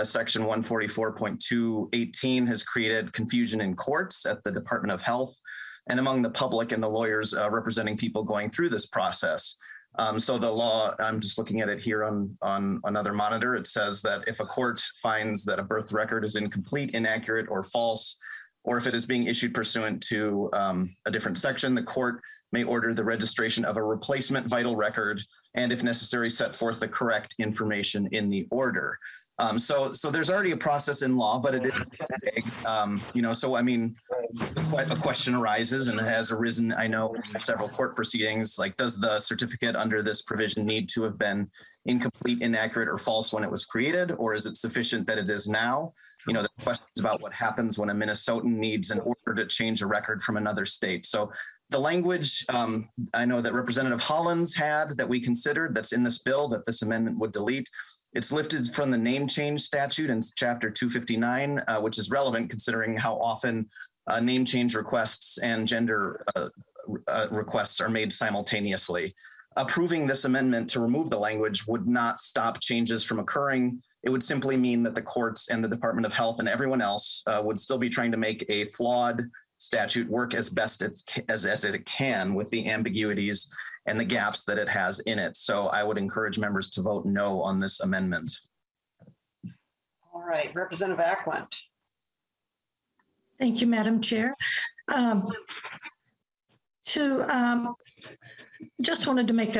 section 144.218 has created confusion in courts, at the Department of Health, and among the public and the lawyers representing people going through this process. So the law, I'm just looking at it here on another monitor. It says that if a court finds that a birth record is incomplete, inaccurate, or false, or if it is being issued pursuant to a different section, the court may order the registration of a replacement vital record, and if necessary, set forth the correct information in the order. So there's already a process in law, but it is vague. So I mean, a question arises, and it has arisen, I know, in several court proceedings, like, does the certificate under this provision need to have been incomplete, inaccurate, or false when it was created, or is it sufficient that it is now? There's questions about what happens when a Minnesotan needs an order to change a record from another state. So the language I know that Representative Hollins had, that we considered, that's in this bill, that this amendment would delete. It's lifted from the name change statute in chapter 259, which is relevant considering how often name change requests and gender requests are made simultaneously. Approving this amendment to remove the language would not stop changes from occurring. It would simply mean that the courts and the Department of Health and everyone else would still be trying to make a flawed statute work as best as it can with the ambiguities and the gaps that it has in it. So I would encourage members to vote no on this amendment. All right, Representative Ackland. Thank you, Madam Chair. Just wanted to make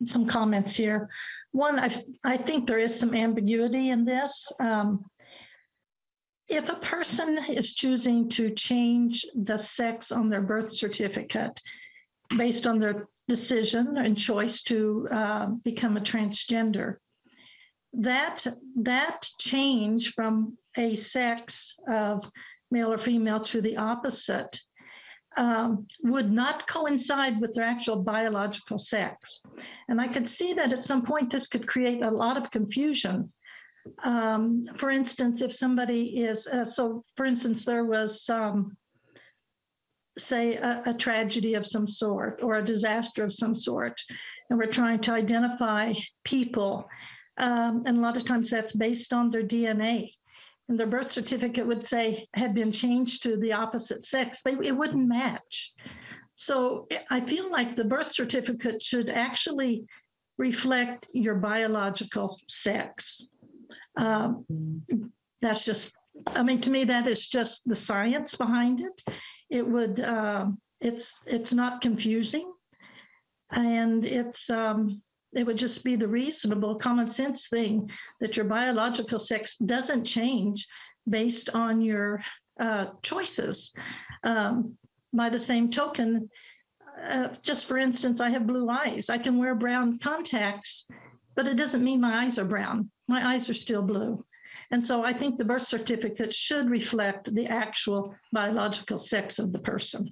some comments here. One, I think there is some ambiguity in this. If a person is choosing to change the sex on their birth certificate based on their decision and choice to become a transgender, that change from a sex of male or female to the opposite would not coincide with their actual biological sex. And I could see that at some point this could create a lot of confusion. For instance, if somebody is, for instance, there was say a tragedy of some sort or a disaster of some sort, and we're trying to identify people. And a lot of times that's based on their DNA. And their birth certificate would say had been changed to the opposite sex. It wouldn't match. So I feel like the birth certificate should actually reflect your biological sex. That's just, to me, that is just the science behind it. It would, it's not confusing, and it would just be the reasonable common sense thing that your biological sex doesn't change based on your choices. By the same token, just for instance, I have blue eyes. I can wear brown contacts, but it doesn't mean my eyes are brown. My eyes are still blue. And so I think the birth certificate should reflect the actual biological sex of the person.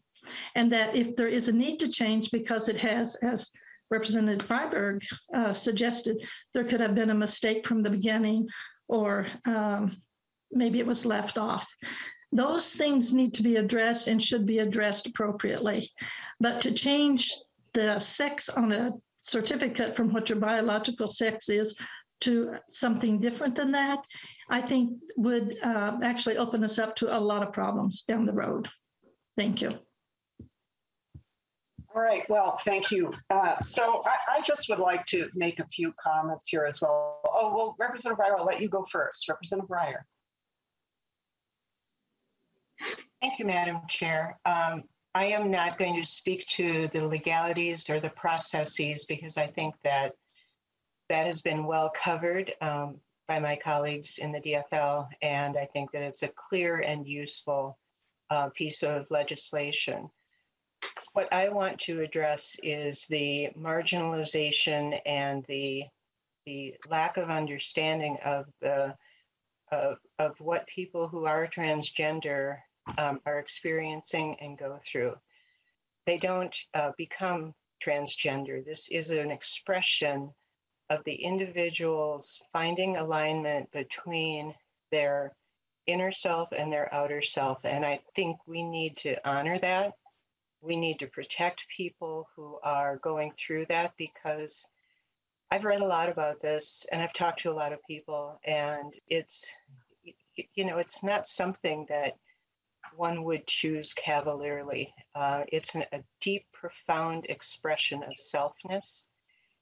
And that if there is a need to change because it has, as Representative Freiberg suggested, there could have been a mistake from the beginning, or maybe it was left off. Those things need to be addressed and should be addressed appropriately. But to change the sex on a certificate from what your biological sex is to something different than that, I think would actually open us up to a lot of problems down the road. Thank you. All right, well, thank you. So I just would like to make a few comments here as well. Oh, well, Representative Breyer, I'll let you go first. Representative Breyer. Thank you, Madam Chair. I am not going to speak to the legalities or the processes because I think that has been well covered by my colleagues in the DFL, and I think that it's a clear and useful piece of legislation. What I want to address is the marginalization and the lack of understanding of what people who are transgender are experiencing and go through. They don't become transgender. This is an expression of the individuals finding alignment between their inner self and their outer self. And I think we need to honor that. We need to protect people who are going through that, because I've read a lot about this and I've talked to a lot of people, and it's, you know, it's not something that one would choose cavalierly. It's a deep, profound expression of selfness.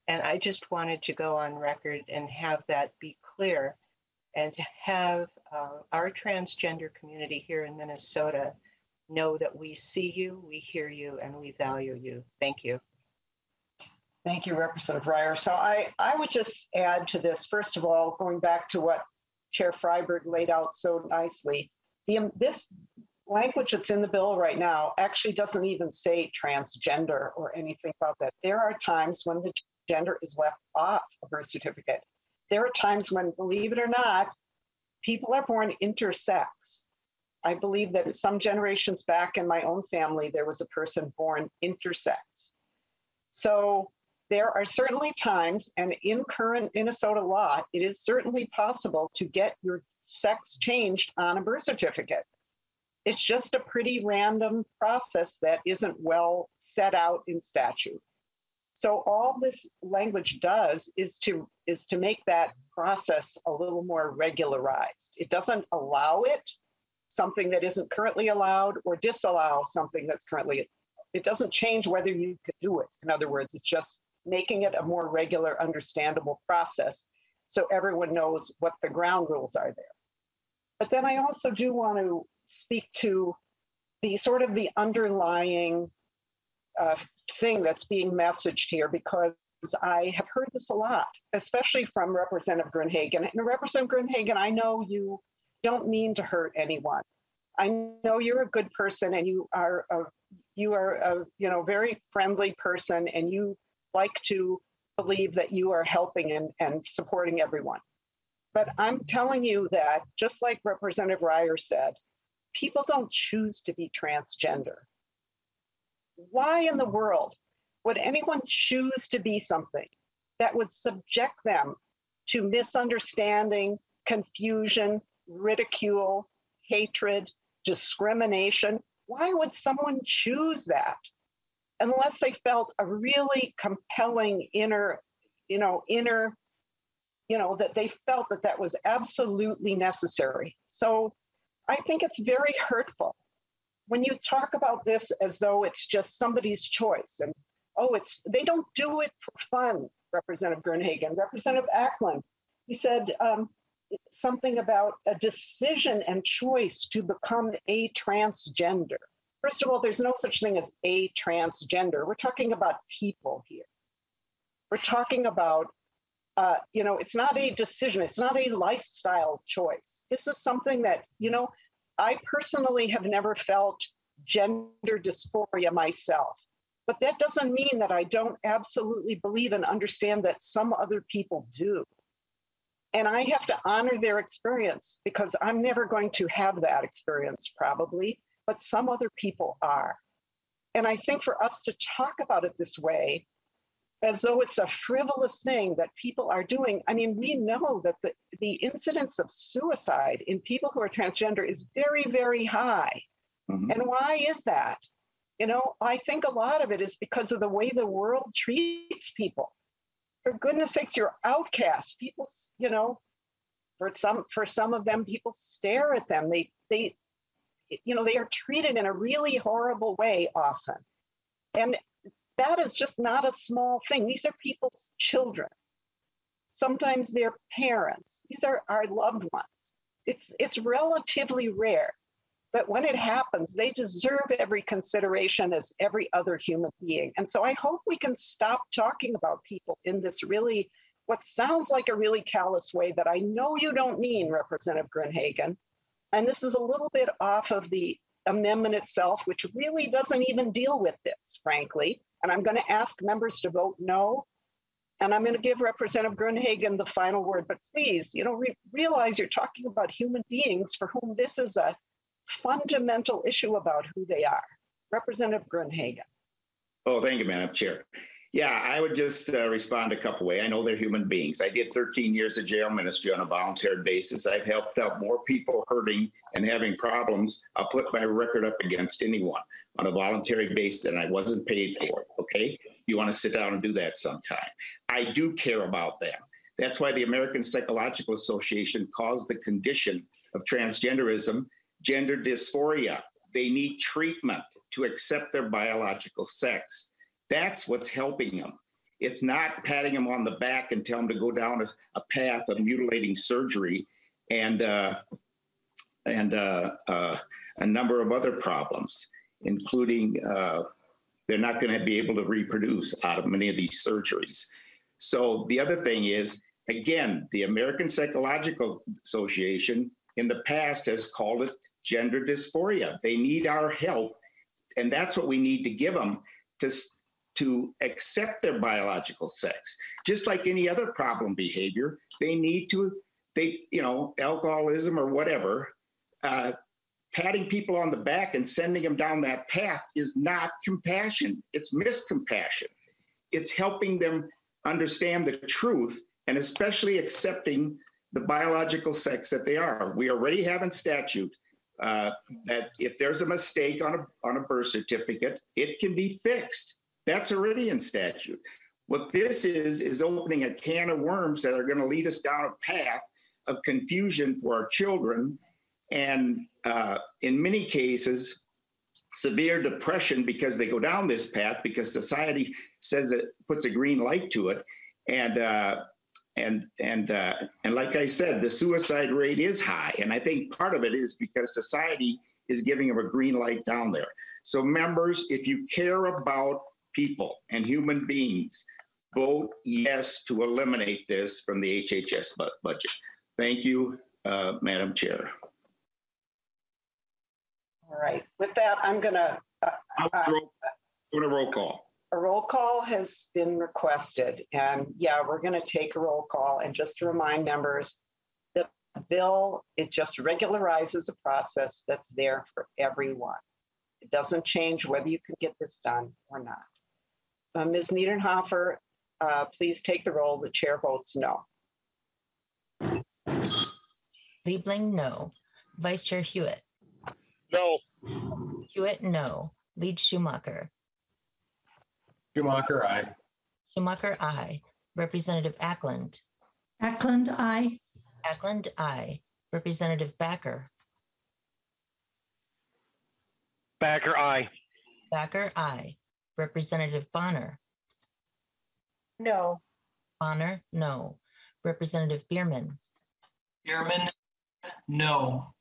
And I just wanted to go on record and have that be clear, and to have our transgender community here in Minnesota know that we see you, we hear you, and we value you. Thank you. Thank you, Representative Reier. So I would just add to this, first of all, going back to what Chair Freiberg laid out so nicely, this language that's in the bill right now actually doesn't even say transgender or anything about that. There are times when the gender is left off a birth certificate. There are times when, believe it or not, people are born intersex. I believe that some generations back in my own family, there was a person born intersex. So there are certainly times, and in current Minnesota law, it is certainly possible to get your sex changed on a birth certificate. It's just a pretty random process that isn't well set out in statute. So all this language does is to make that process a little more regularized. It doesn't allow something that isn't currently allowed, or disallow something that's currently. It doesn't change whether you could do it. In other words, it's just making it a more regular, understandable process so everyone knows what the ground rules are there. But then I also do want to speak to the sort of the underlying thing that's being messaged here, because I have heard this a lot, especially from Representative Gruenhagen. And Representative Gruenhagen, I know you don't mean to hurt anyone. I know you're a good person, and you are a very friendly person, and you like to believe that you are helping and supporting everyone. But I'm telling you that, just like Representative Reier said, people don't choose to be transgender. Why in the world would anyone choose to be something that would subject them to misunderstanding, confusion, ridicule, hatred, discrimination? Why would someone choose that unless they felt a really compelling inner, that they felt that was absolutely necessary? So I think it's very hurtful when you talk about this as though it's just somebody's choice, and they don't do it for fun. Representative Gruenhagen, Representative Ackland, he said something about a decision and choice to become a transgender. First of all, there's no such thing as a transgender. We're talking about people here. We're talking about, it's not a decision. It's not a lifestyle choice. This is something that, I personally have never felt gender dysphoria myself. But that doesn't mean that I don't absolutely believe and understand that some other people do. And I have to honor their experience, because I'm never going to have that experience probably, but some other people are. And I think for us to talk about it this way, as though it's a frivolous thing that people are doing, I mean, we know that the incidence of suicide in people who are transgender is very, very high. Mm-hmm. And why is that? I think a lot of it is because of the way the world treats people. For goodness sakes, you're outcasts. People, for some of them, people stare at them. They are treated in a really horrible way often. And that is just not a small thing. These are people's children. Sometimes they're parents. These are our loved ones. It's relatively rare, but when it happens, they deserve every consideration as every other human being. And so I hope we can stop talking about people in this really, what sounds like a really callous way that I know you don't mean, Representative Gruenhagen. And this is a little bit off of the amendment itself, which really doesn't even deal with this, frankly. And I'm going to ask members to vote no. And I'm going to give Representative Gruenhagen the final word. But please, realize you're talking about human beings for whom this is a fundamental issue about who they are. Representative Grunhagen. Oh, thank you, Madam Chair. Yeah, I would just respond a couple ways. I know they're human beings. I did 13 years of jail ministry on a volunteer basis. I've helped out more people hurting and having problems. I'll put my record up against anyone on a voluntary basis, and I wasn't paid for it, okay? You want to sit down and do that sometime. I do care about them. That's why the American Psychological Association calls the condition of transgenderism gender dysphoria. They need treatment to accept their biological sex. That's what's helping them. It's not patting them on the back and telling them to go down a path of mutilating surgery and a number of other problems, including they're not going to be able to reproduce out of many of these surgeries. So the other thing is, again, the American Psychological Association in the past has called it gender dysphoria. They need our help, and that's what we need to give them to accept their biological sex. Just like any other problem behavior, they need to, alcoholism or whatever, patting people on the back and sending them down that path is not compassion. It's miscompassion. It's helping them understand the truth and especially accepting the biological sex that they are. We already have in statute that if there's a mistake on a birth certificate, it can be fixed. That's already in statute. What this is opening a can of worms that are going to lead us down a path of confusion for our children, and in many cases, severe depression because they go down this path because society says it puts a green light to it, and like I said, the suicide rate is high, and I think part of it is because society is giving them a green light down there. So, members, if you care about people and human beings, vote yes to eliminate this from the HHS budget. Thank you, Madam Chair. All right. With that, I'm going to roll call. A roll call has been requested, and yeah, we're going to take a roll call. And just to remind members, the bill, it just regularizes a process that's there for everyone. It doesn't change whether you can get this done or not. Ms. Niederhofer, please take the roll. The chair votes no. Liebling, no. Vice Chair Hewitt. No. Hewitt, no. Lead Schumacher. Schumacher, aye. Schumacher, aye. Representative Ackland. Ackland, aye. Ackland, aye. Representative Backer. Backer, aye. Backer, aye. Representative Bonner. No. Bonner, no. Representative Bierman. Bierman, no.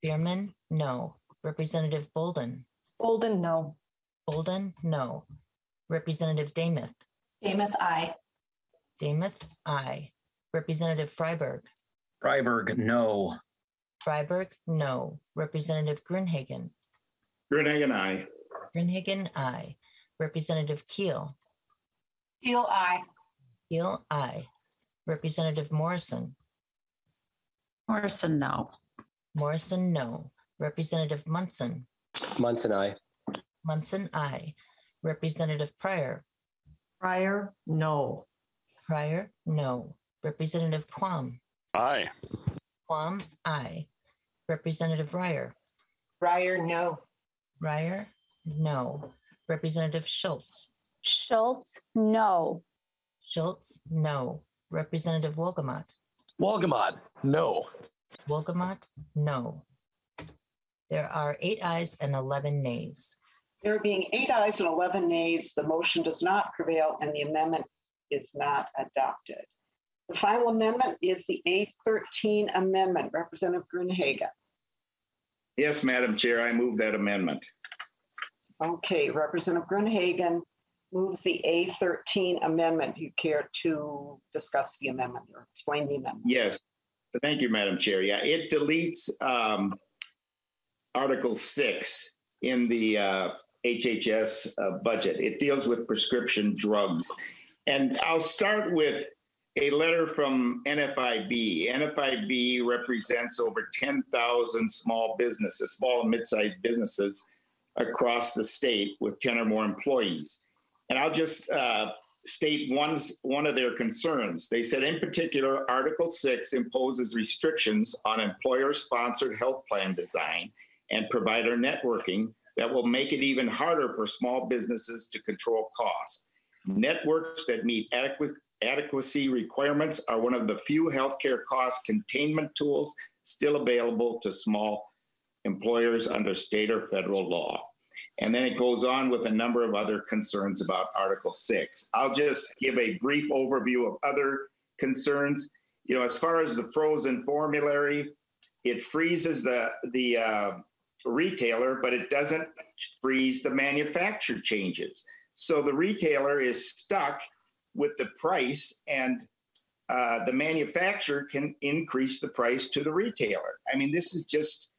Bierman, no. Representative Bolden. Bolden, no. Bolden, no. Representative Damuth. Damuth, aye. Damuth, aye. Representative Freiberg. Freiberg, no. Freiberg, no. Representative Grunhagen. Grunhagen, aye. Grunhagen, aye. Representative Keel. Keel, aye. Keel, aye. Representative Morrison. Morrison, no. Morrison, no. Representative Munson. Munson, aye. Munson, aye. Representative Pryor. Pryor, no. Pryor, no. Representative Quam. Aye. Quam, aye. Representative Ryer. Ryer, no. Ryer, no. Representative Schultz. Schultz, no. Schultz, no. Representative Wolgamott. Wolgamott, no. Wolgamott, no. There are 8 ayes and 11 nays. There being 8 ayes and 11 nays, the motion does not prevail and the amendment is not adopted. The final amendment is the A13 Amendment. Representative Grunhagen. Yes, Madam Chair, I move that amendment. Okay, Representative Grunhagen moves the A13 Amendment. Do you care to discuss the amendment or explain the amendment? Yes, thank you, Madam Chair. Yeah, it deletes Article 6 in the HHS budget. It deals with prescription drugs. And I'll start with a letter from NFIB. NFIB represents over 10,000 small businesses, small and mid-sized businesses across the state with 10 or more employees. And I'll just state one of their concerns. They said, in particular, Article 6 imposes restrictions on employer-sponsored health plan design and provider networking that will make it even harder for small businesses to control costs. Networks that meet adequacy requirements are one of the few healthcare cost containment tools still available to small employers under state or federal law. And then it goes on with a number of other concerns about Article 6. I'll just give a brief overview of other concerns. You know, as far as the frozen formulary, it freezes the retailer, but it doesn't freeze the manufacturer changes. So the retailer is stuck with the price, and the manufacturer can increase the price to the retailer. I mean, this is just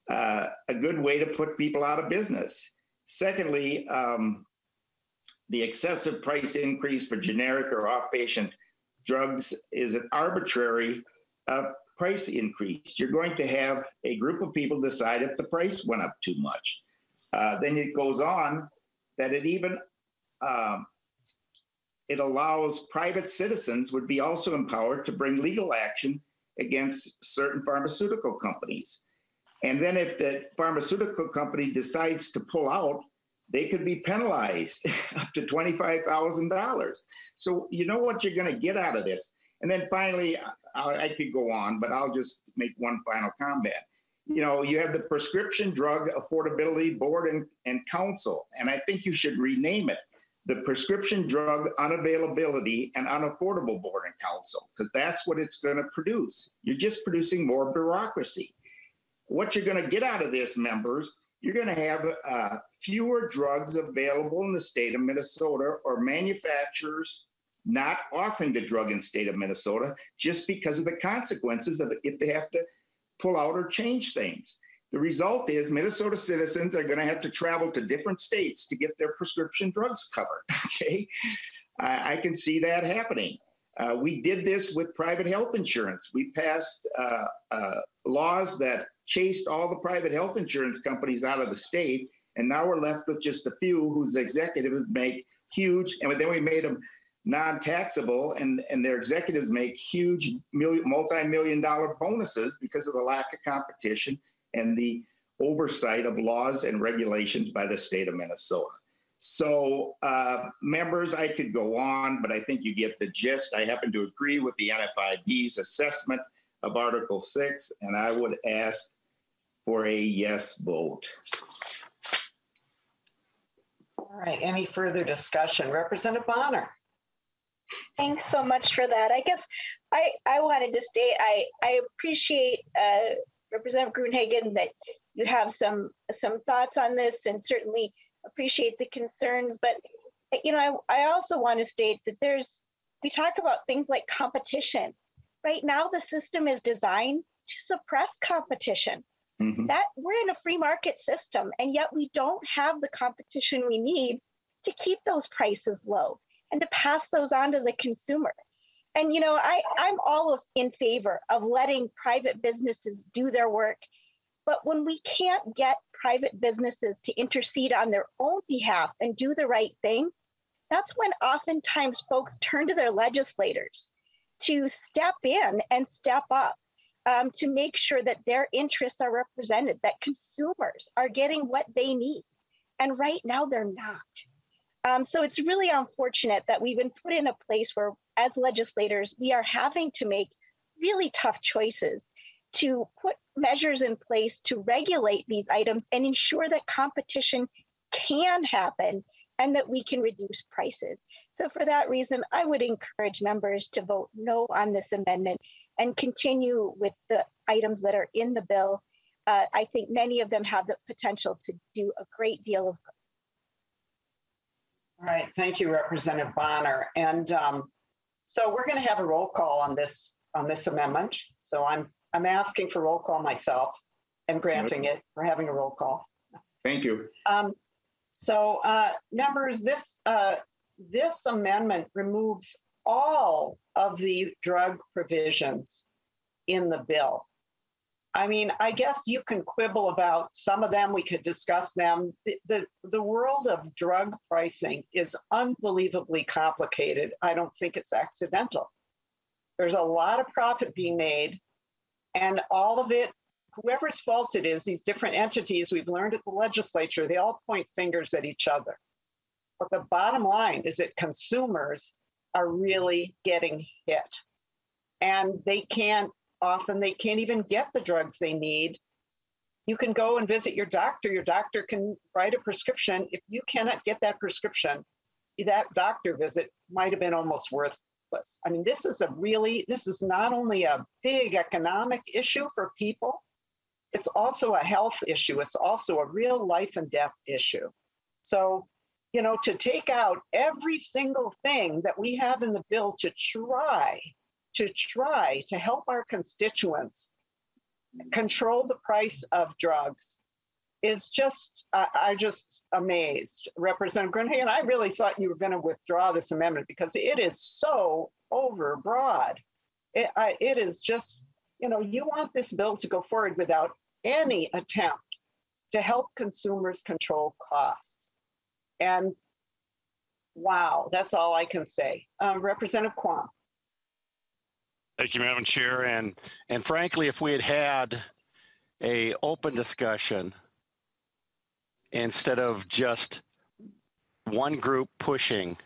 a good way to put people out of business. Secondly, the excessive price increase for generic or off-patient drugs is an arbitrary price increase. You're going to have a group of people decide if the price went up too much. Then it goes on that it even it allows private citizens would be also empowered to bring legal action against certain pharmaceutical companies. And then if the pharmaceutical company decides to pull out, they could be penalized up to $25,000. So you know what you're going to get out of this. And then finally, I could go on, but I'll just make one final comment. You know, you have the Prescription Drug Affordability Board and Council, and I think you should rename it the Prescription Drug Unavailability and Unaffordable Board and Council, because that's what it's going to produce. You're just producing more bureaucracy. What you're going to get out of this, members, you're going to have fewer drugs available in the state of Minnesota, or manufacturers not offering the drug in the state of Minnesota just because of the consequences of it if they have to pull out or change things. The result is Minnesota citizens are going to have to travel to different states to get their prescription drugs covered. Okay, I can see that happening. We did this with private health insurance. We passed laws that chased all the private health insurance companies out of the state, and now we're left with just a few whose executives make huge, and then we made them non-taxable, and their executives make huge multi-million-dollar bonuses because of the lack of competition and the oversight of laws and regulations by the state of Minnesota. So members, I could go on, but I think you get the gist. I happen to agree with the NFIB's assessment of Article 6, and I would ask for a yes vote. All right, any further discussion? Representative Bonner. Thanks so much for that. I guess I wanted to state I appreciate Representative Gruenhagen that you have some thoughts on this, and certainly appreciate the concerns. But you know, I also want to state that we talk about things like competition. Right now, the system is designed to suppress competition. Mm-hmm. That we're in a free market system, and yet we don't have the competition we need to keep those prices low and to pass those on to the consumer. And, you know, I'm all in favor of letting private businesses do their work. But when we can't get private businesses to intercede on their own behalf and do the right thing, that's when oftentimes folks turn to their legislators to step in and step up to make sure that their interests are represented, that consumers are getting what they need. And right now they're not. So it's really unfortunate that we've been put in a place where, as legislators, we are having to make really tough choices to put measures in place to regulate these items and ensure that competition can happen and that we can reduce prices. So for that reason, I would encourage members to vote no on this amendment and continue with the items that are in the bill. I think many of them have the potential to do a great deal of good. All right, thank you, Representative Bonner. And so we're going to have a roll call on this amendment. So I'm asking for roll call myself and granting it for having a roll call. Thank you. So members, this amendment removes all of the drug provisions in the bill. I mean, I guess you can quibble about some of them. We could discuss them. The world of drug pricing is unbelievably complicated. I don't think it's accidental. There's a lot of profit being made, and all of it, whoever's fault it is, these different entities we've learned at the legislature, they all point fingers at each other. But the bottom line is that consumers are really getting hit, and they can't even get the drugs they need. You can go and visit your doctor. Your doctor can write a prescription. If you cannot get that prescription, that doctor visit might have been almost worthless. I mean, this is not only a big economic issue for people, it's also a health issue. It's also a real life and death issue. So, you know, to take out every single thing that we have in the bill to try to help our constituents control the price of drugs is just, I'm just amazed. Representative Grunhagen, I really thought you were going to withdraw this amendment because it is so overbroad. It is just, you know, you want this bill to go forward without any attempt to help consumers control costs. And wow, that's all I can say. Representative Quam. Thank you, Madam Chair. And frankly, if we had had an open discussion instead of just one group pushing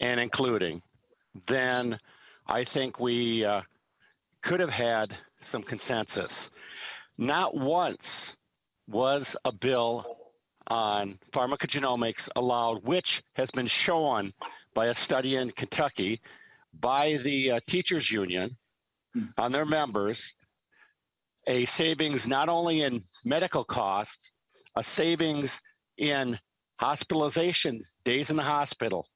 and including, then I think we could have had some consensus. Not once was a bill on pharmacogenomics allowed, which has been shown by a study in Kentucky by the teachers union on their members, a savings not only in medical costs, a savings in hospitalization, days in the hospital,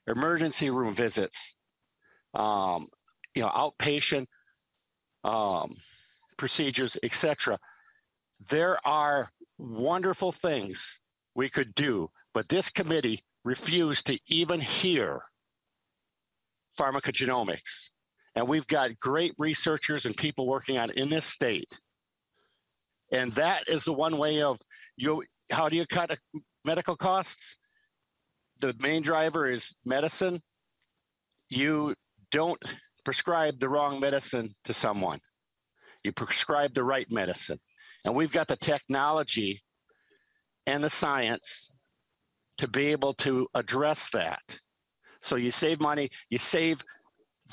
emergency room visits, outpatient procedures, etc. There are wonderful things we could do, but this committee refused to even hear pharmacogenomics. And we've got great researchers and people working on it in this state. And that is the one way of how do you cut medical costs? The main driver is medicine. You don't prescribe the wrong medicine to someone. You prescribe the right medicine. And we've got the technology and the science to be able to address that. So you save money, you save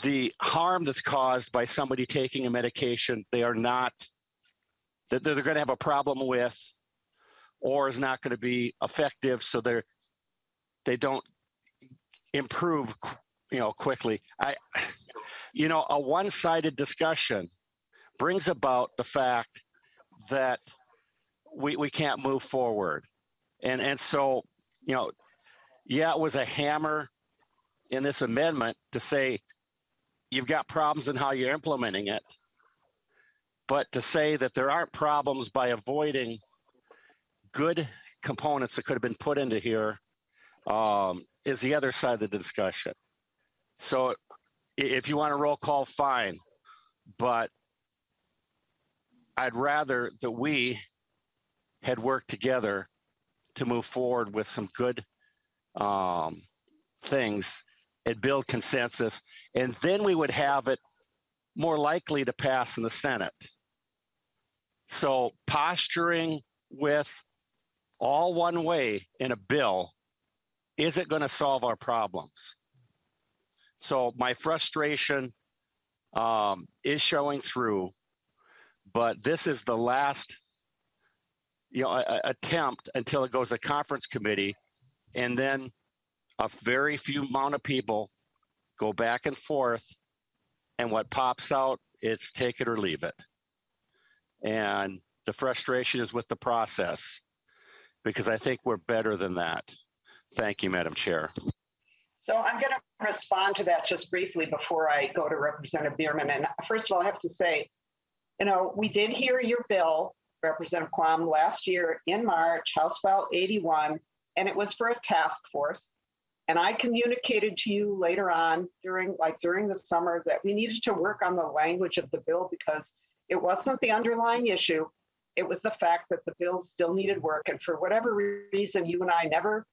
the harm that's caused by somebody taking a medication that they're going to have a problem with, or is not going to be effective, so they don't improve, quickly. A one-sided discussion brings about the fact that we can't move forward, and so it was a hammer in this amendment to say you've got problems in how you're implementing it, but to say that there aren't problems by avoiding good components that could have been put into here is the other side of the discussion. So if you want a roll call, fine, but I'd rather that we had worked together to move forward with some good things and build consensus, and then we would have it more likely to pass in the Senate. So posturing with all one way in a bill isn't going to solve our problems. So my frustration is showing through, but this is the last attempt until it goes to conference committee, and then a very few amount of people go back and forth, and what pops out, it's take it or leave it. And the frustration is with the process, because I think we're better than that. Thank you, Madam Chair. So I'm going to respond to that just briefly before I go to Representative Bierman. And first of all, I have to say, we did hear your bill, Representative Quam, last year in March, House File 81, and it was for a task force. And I communicated to you later on during the summer that we needed to work on the language of the bill because it wasn't the underlying issue. It was the fact that the bill still needed work. And for whatever reason, you and I never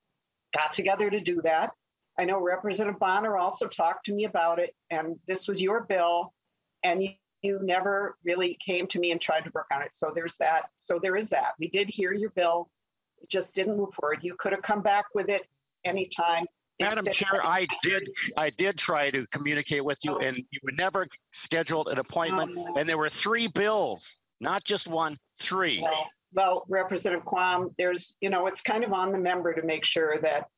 got together to do that. I know Representative Bonner also talked to me about it, and this was your bill, and you never really came to me and tried to work on it. So there's that. So there is that. We did hear your bill. It just didn't move forward. You could have come back with it anytime. Madam Chair, I did try to communicate with you, and you never scheduled an appointment, and there were 3 bills, not just 1, 3. Well, Representative Quam, there's, it's kind of on the member to make sure that,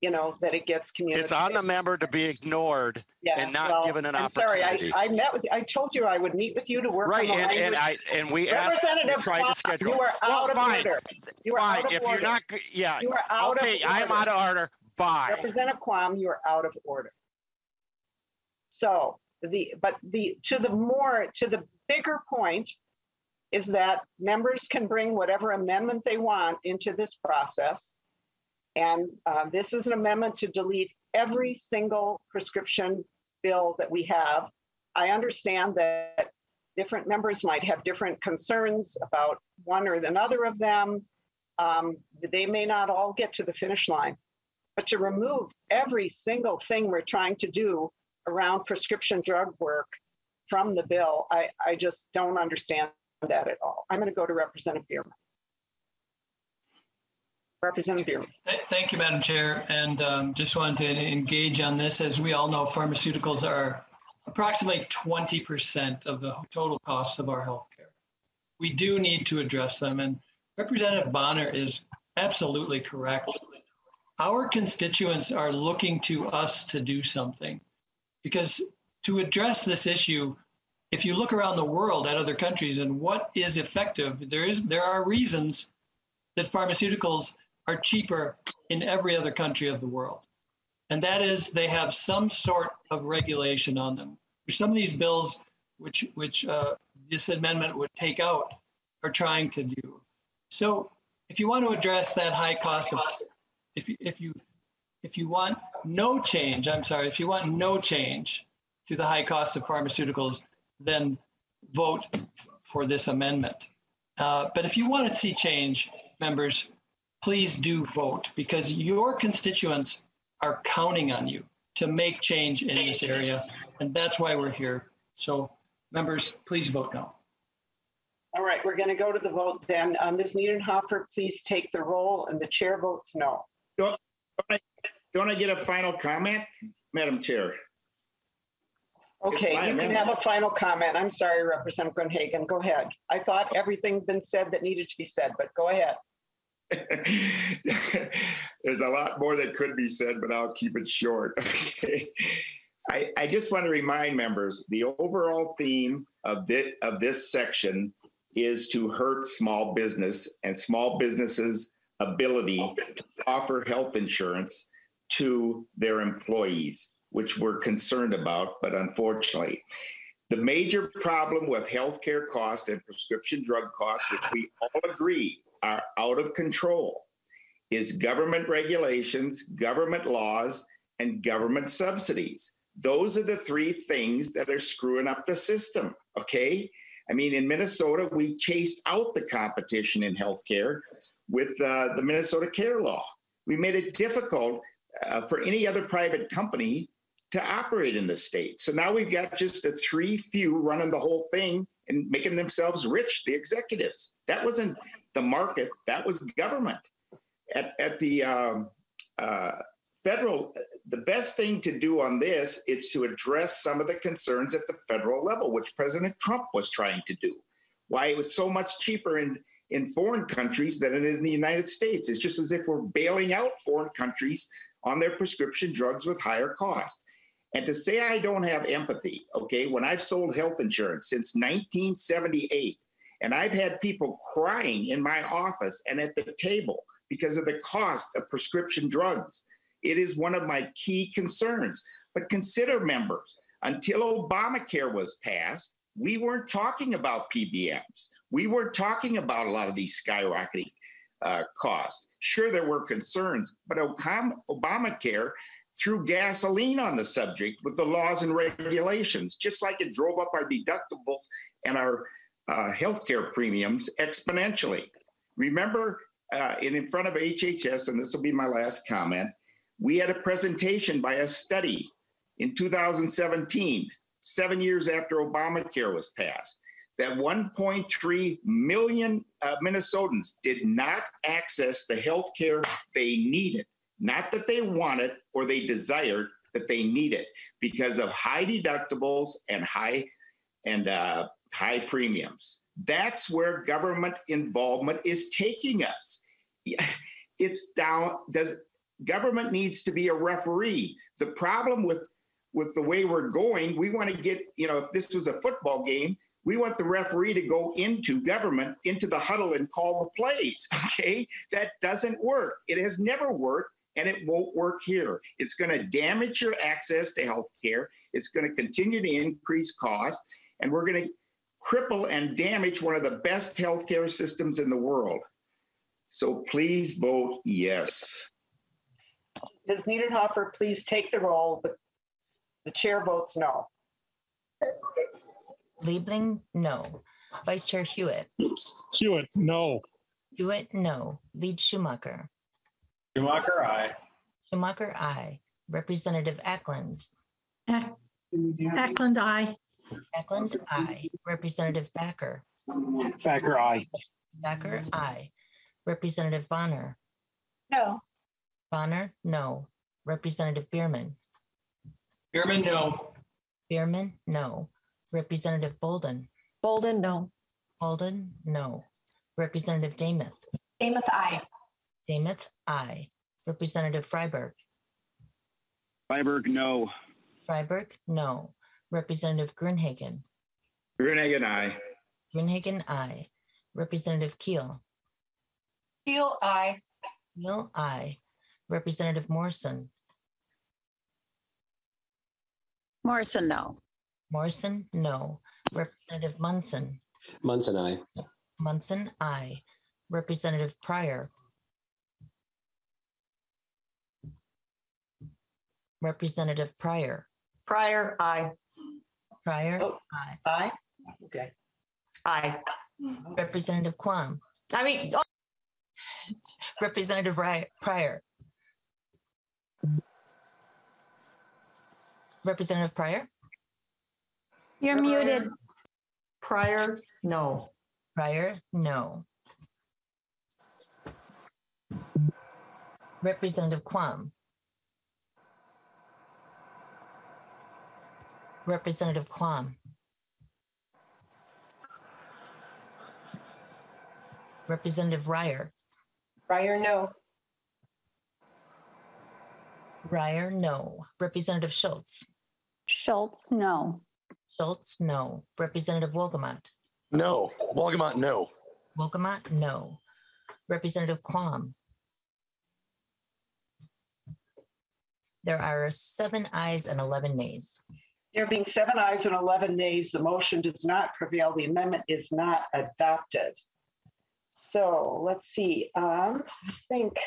that it gets communicated. It's on the member to be ignored and not given an opportunity. I'm sorry, I met with you. I told you I would meet with you to work on the language. And we asked, Representative tried Quam, to schedule. you are out of order. You are out of if order. you're not, yeah. You are out of order. I'm out of order. Bye. Representative Quam, you are out of order. So to the bigger point is that members can bring whatever amendment they want into this process. And this is an amendment to delete every single prescription bill that we have. I understand that different members might have different concerns about one or another of them. They may not all get to the finish line. But to remove every single thing we're trying to do around prescription drug work from the bill, I just don't understand that at all. I'm going to go to Representative Bierman. Representative Bierman. Thank you, Madam Chair. And just wanted to engage on this. As we all know, pharmaceuticals are approximately 20% of the total costs of our healthcare. We do need to address them. And Representative Bonner is absolutely correct. Our constituents are looking to us to do something, because to address this issue, if you look around the world at other countries and what is effective, there are reasons that pharmaceuticals are cheaper in every other country of the world. And that is they have some sort of regulation on them. Some of these bills, which this amendment would take out, are trying to do. So if you want to address that high cost of if you want no change, if you want no change to the high cost of pharmaceuticals, then vote for this amendment. But if you want to see change, members, please do vote, because your constituents are counting on you to make change in this area. And that's why we're here. So members, please vote no. All right, we're going to go to the vote then. Ms. Niedenhofer, please take the roll, and the chair votes no. Don't I get a final comment, Madam Chair? Okay, you can have a final comment. I'm sorry, Representative Grunhagen. Go ahead. I thought everything been said that needed to be said, but go ahead. There's a lot more that could be said, but I'll keep it short. Okay. I just want to remind members, the overall theme of this section is to hurt small business and small businesses' ability to offer health insurance to their employees, which we're concerned about, but unfortunately. The major problem with healthcare costs and prescription drug costs, which we all agree are out of control, is government regulations, government laws, and government subsidies. Those are the 3 things that are screwing up the system, okay? I mean, in Minnesota, we chased out the competition in healthcare with the Minnesota Care Law. We made it difficult for any other private company to operate in the state. So now we've got just a 3 few running the whole thing and making themselves rich, the executives. That wasn't the market, that was government. At the federal, the best thing to do on this is to address some of the concerns at the federal level, which President Trump was trying to do. Why it was so much cheaper in foreign countries than it is in the United States. It's just as if we're bailing out foreign countries on their prescription drugs with higher cost. And to say I don't have empathy, okay, when I've sold health insurance since 1978, and I've had people crying in my office and at the table because of the cost of prescription drugs, it is one of my key concerns. But consider, members, until Obamacare was passed, we weren't talking about PBMs. We weren't talking about a lot of these skyrocketing costs. Sure, there were concerns, but Obamacare threw gasoline on the subject with the laws and regulations, just like it drove up our deductibles and our healthcare premiums exponentially. Remember, in front of HHS, and this will be my last comment, we had a presentation by a study in 2017, 7 years after Obamacare was passed, that 1.3 million Minnesotans did not access the health care they needed. Not that they wanted or they desired, that they needed because of high deductibles and high premiums. That's where government involvement is taking us. It's down. Government needs to be a referee. The problem with the way we're going, we want to get, if this was a football game, we want the referee to go into government, into the huddle and call the plays, okay? That doesn't work. It has never worked, and it won't work here. It's going to damage your access to health care. It's going to continue to increase costs, and we're going to cripple and damage one of the best healthcare systems in the world. So please vote yes. Ms. Niederhofer, please take the roll. The chair votes no. Liebling, no. Vice Chair Hewitt. Hewitt, no. Hewitt, no. Lead Schumacher. Schumacher, aye. Schumacher, aye. Representative Ackland. Ackland, aye. Ackland, aye. Representative Backer. Backer, aye. Backer, aye. Representative Bonner. No. Bonner, no. Representative Bierman. Bierman, no. Bierman, no. Representative Bolden. Bolden, no. Bolden, no. Representative Damuth. Damuth, aye. Damuth, aye. Representative Freiberg. Freiberg, no. Freiberg, no. Representative Grunhagen. Grunhagen, aye. Grunhagen, aye. Representative Keel. Keel, aye. Keel, aye. Representative Morrison. Morrison, no. Morrison, no. Representative Munson. Munson, aye. Munson, aye. Representative Pryor. Representative Pryor. Pryor, aye. Pryor, Oh, aye. aye. Okay. Aye. Representative Quam. Representative Pryor. Representative Pryor. You're muted. Pryor, no. Pryor, no. Representative Quam. Representative Quam. Representative Ryer. Pryor, no. Ryer, no. Representative Schultz. Schultz, no. Schultz, no. Representative Wolgamott. No. Wolgamott, no. Wolgamott, no. Representative Quam. There are 7 ayes and 11 nays. There being 7 ayes and 11 nays, the motion does not prevail. The amendment is not adopted. So let's see. I think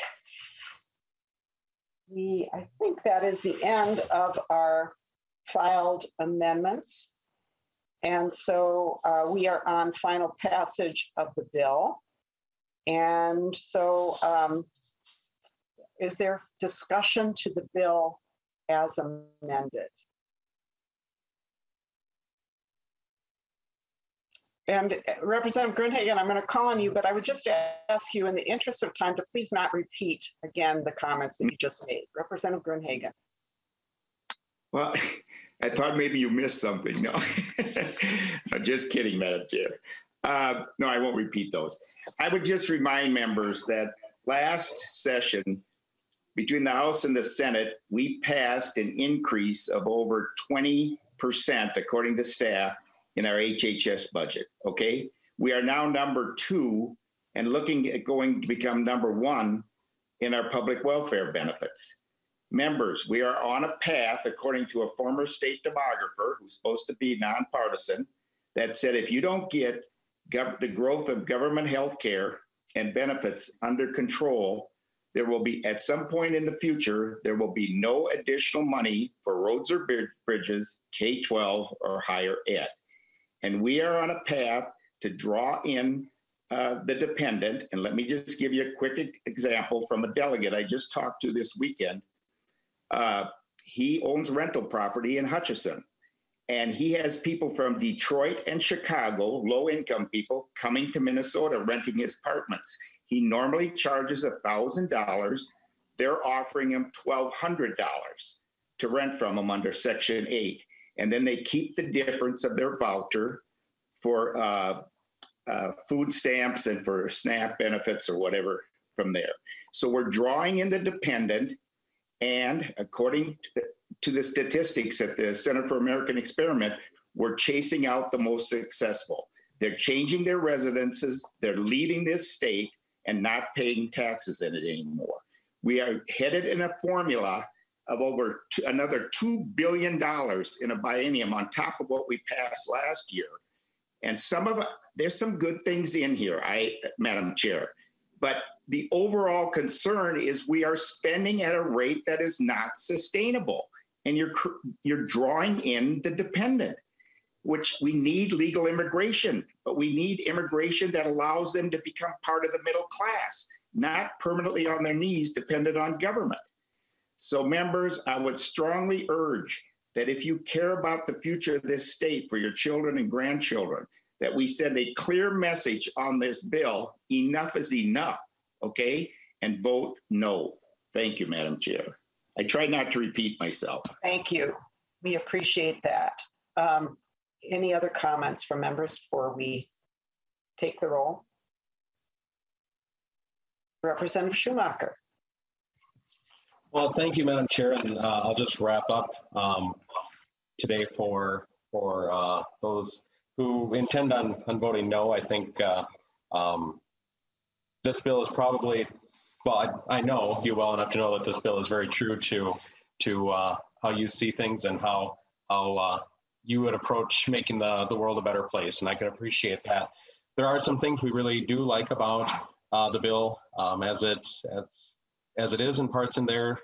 that is the end of our filed amendments. And so we are on final passage of the bill. And so is there discussion to the bill as amended? And Representative Grunhagen, I'm going to call on you, but I would just ask you in the interest of time to please not repeat again the comments that you just made. Representative Grunhagen. Well, I thought maybe you missed something. No, no, just kidding, Madam Chair. No, I won't repeat those. I would just remind members that last session, between the House and the Senate, we passed an increase of over 20%, according to staff, in our HHS budget, okay? We are now number 2 and looking at going to become number 1 in our public welfare benefits. Members, we are on a path, according to a former state demographer who's supposed to be nonpartisan, that said if you don't get the growth of government health care and benefits under control, there will be, at some point in the future, there will be no additional money for roads or bridges, K-12 or higher ed. And we are on a path to draw in the dependent. And let me just give you a quick example from a delegate I just talked to this weekend. He owns rental property in Hutchinson. And he has people from Detroit and Chicago, low-income people, coming to Minnesota, renting his apartments. He normally charges $1,000. They're offering him $1,200 to rent from him under Section 8. And then they keep the difference of their voucher for food stamps and for SNAP benefits or whatever from there. So we're drawing in the dependent, and according to the statistics at the Center for American Experiment, we're chasing out the most successful. They're changing their residences, they're leaving this state and not paying taxes in it anymore. We are headed in a formula of over another $2 billion in a biennium on top of what we passed last year. And there's some good things in here, Madam Chair, but the overall concern is we are spending at a rate that is not sustainable. And you're drawing in the dependent, which we need legal immigration, but we need immigration that allows them to become part of the middle class, not permanently on their knees dependent on government. So members, I would strongly urge that if you care about the future of this state for your children and grandchildren, that we send a clear message on this bill, enough is enough, okay? And vote no. Thank you, Madam Chair. I try not to repeat myself. Thank you. We appreciate that. Any other comments from members before we take the roll? Representative Schumacher. Well, thank you, Madam Chair, and I'll just wrap up today for those who intend on voting no. I think this bill is probably, well, I know you well enough to know that this bill is very true to how you see things and how you would approach making the world a better place, and I can appreciate that. There are some things we really do like about the bill as it is in parts in there,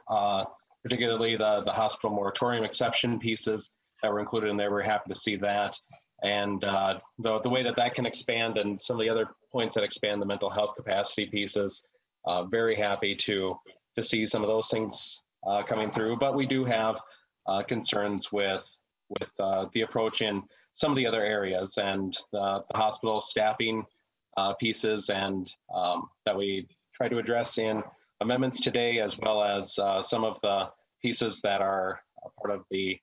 particularly the hospital moratorium exception pieces that were included in there. We're happy to see that, and the way that can expand, and some of the other points that expand the mental health capacity pieces. Very happy to see some of those things coming through, but we do have concerns with the approach in some of the other areas, and the hospital staffing pieces, and that we try to address in amendments today, as well as some of the pieces that are part of the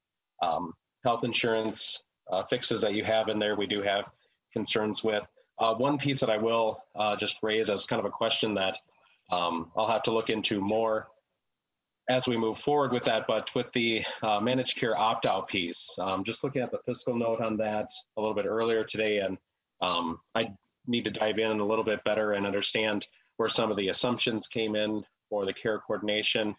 health insurance fixes that you have in there. We do have concerns with. One piece that I will just raise as kind of a question that I'll have to look into more as we move forward with that, but with the managed care opt-out piece, just looking at the fiscal note on that a little bit earlier today, and I need to dive in a little bit better and understand where some of the assumptions came in for the care coordination.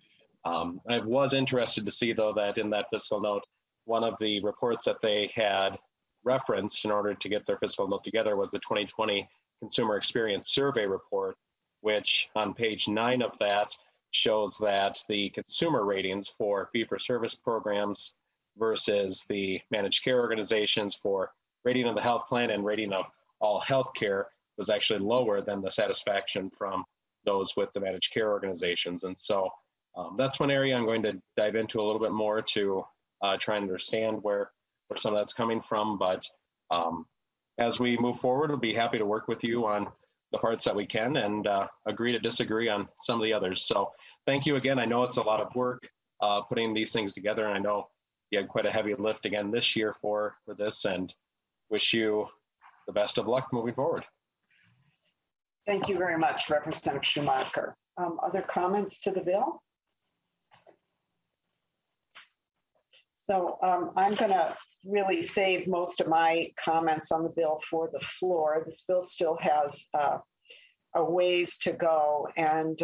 I was interested to see, though, that in that fiscal note, one of the reports that they had referenced in order to get their fiscal note together was the 2020 Consumer Experience Survey report, which on page 9 of that shows that the consumer ratings for fee-for-service programs versus the managed care organizations for rating of the health plan and rating of all healthcare was actually lower than the satisfaction from those with the managed care organizations. And so that's one area I'm going to dive into a little bit more to try and understand where some of that's coming from. But as we move forward, we'll be happy to work with you on the parts that we can, and agree to disagree on some of the others. So thank you again. I know it's a lot of work putting these things together, and I know you had quite a heavy lift again this year for this, and wish you the best of luck moving forward. Thank you very much, Representative Schumacher. Other comments to the bill? So I'm going to really save most of my comments on the bill for the floor. This bill still has a ways to go, and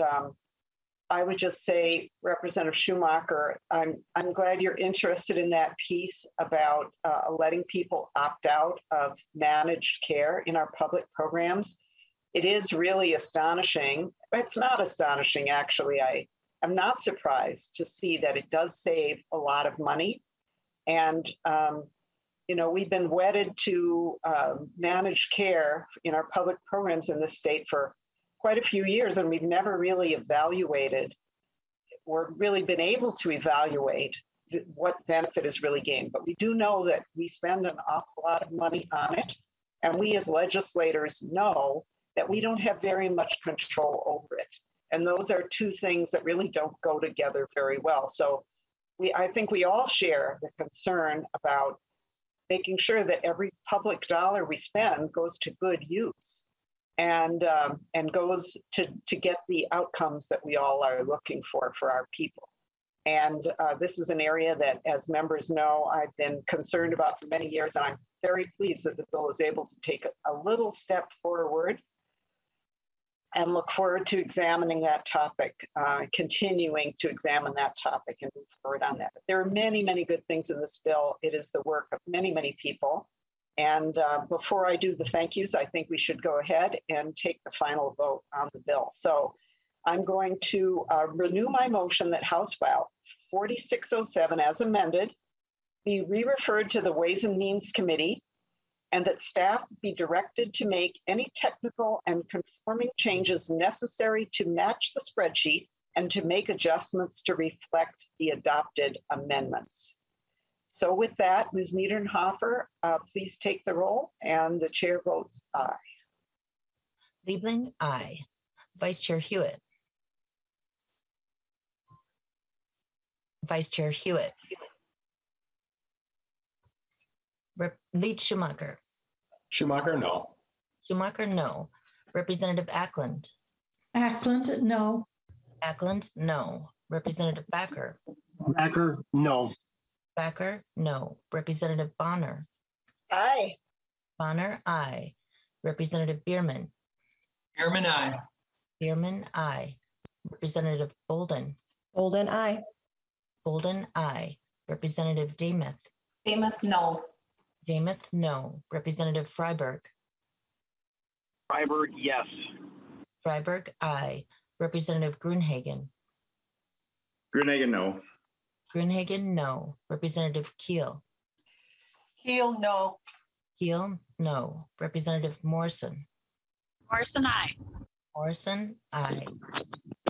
I would just say, Representative Schumacher, I'm glad you're interested in that piece about letting people opt out of managed care in our public programs. it is really astonishing. It's not astonishing, actually. I'm not surprised to see that it does save a lot of money. And, you know, we've been wedded to managed care in our public programs in this state for quite a few years, and we've never really evaluated or really been able to evaluate what benefit is really gained. But we do know that we spend an awful lot of money on it, and we as legislators know that we don't have very much control over it. And those are two things that really don't go together very well. So I think we all share the concern about making sure that every public dollar we spend goes to good use and goes to get the outcomes that we all are looking for our people. And this is an area that, as members know, I've been concerned about for many years, and I'm very pleased that the bill is able to take a little step forward, and look forward to examining that topic, continuing to examine that topic and move forward on that. But there are many, many good things in this bill. It is the work of many, many people. And before I do the thank yous, I think we should go ahead and take the final vote on the bill. So I'm going to renew my motion that House File 4607 as amended be re-referred to the Ways and Means Committee, and that staff be directed to make any technical and conforming changes necessary to match the spreadsheet and to make adjustments to reflect the adopted amendments. So with that, Ms. Niedernhofer, please take the roll, and the chair votes aye. Liebling, aye. Vice Chair Hewitt. Vice Chair Hewitt. Lead Schumacher. Schumacher, no. Schumacher, no. Representative Ackland. Ackland, no. Ackland, no. Representative Backer. Backer, no. Backer, no. Representative Bonner. Aye. Bonner, aye. Representative Bierman. Bierman, aye. Bierman, aye. Representative Bolden. Bolden, aye. Bolden, aye. Representative Demuth. Demuth, no. Demuth, no. Representative Freiberg. Freiberg, yes. Freiberg, aye. Representative Grunhagen. Gruenhagen, no. Grunhagen, no. Representative Keel. Keel, no. Keel, no. Representative Morrison. Morrison, aye. Morrison, aye.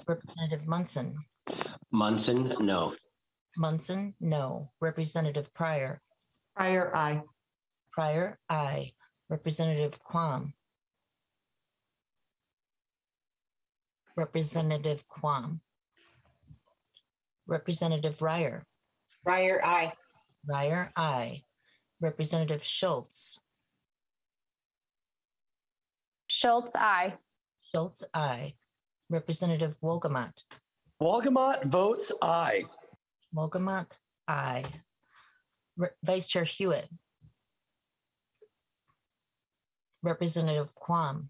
Representative Munson. Munson, no. Munson, no. Representative Pryor. Pryor, aye. Pryor, aye. Representative Quam. Representative Quam. Representative Ryer. Ryer, aye. Ryer, aye. Representative Schultz. Schultz, aye. Schultz, aye. Representative Wolgamott. Wolgamott votes aye. Wolgamott, aye. Vice Chair Hewitt. Representative Quam.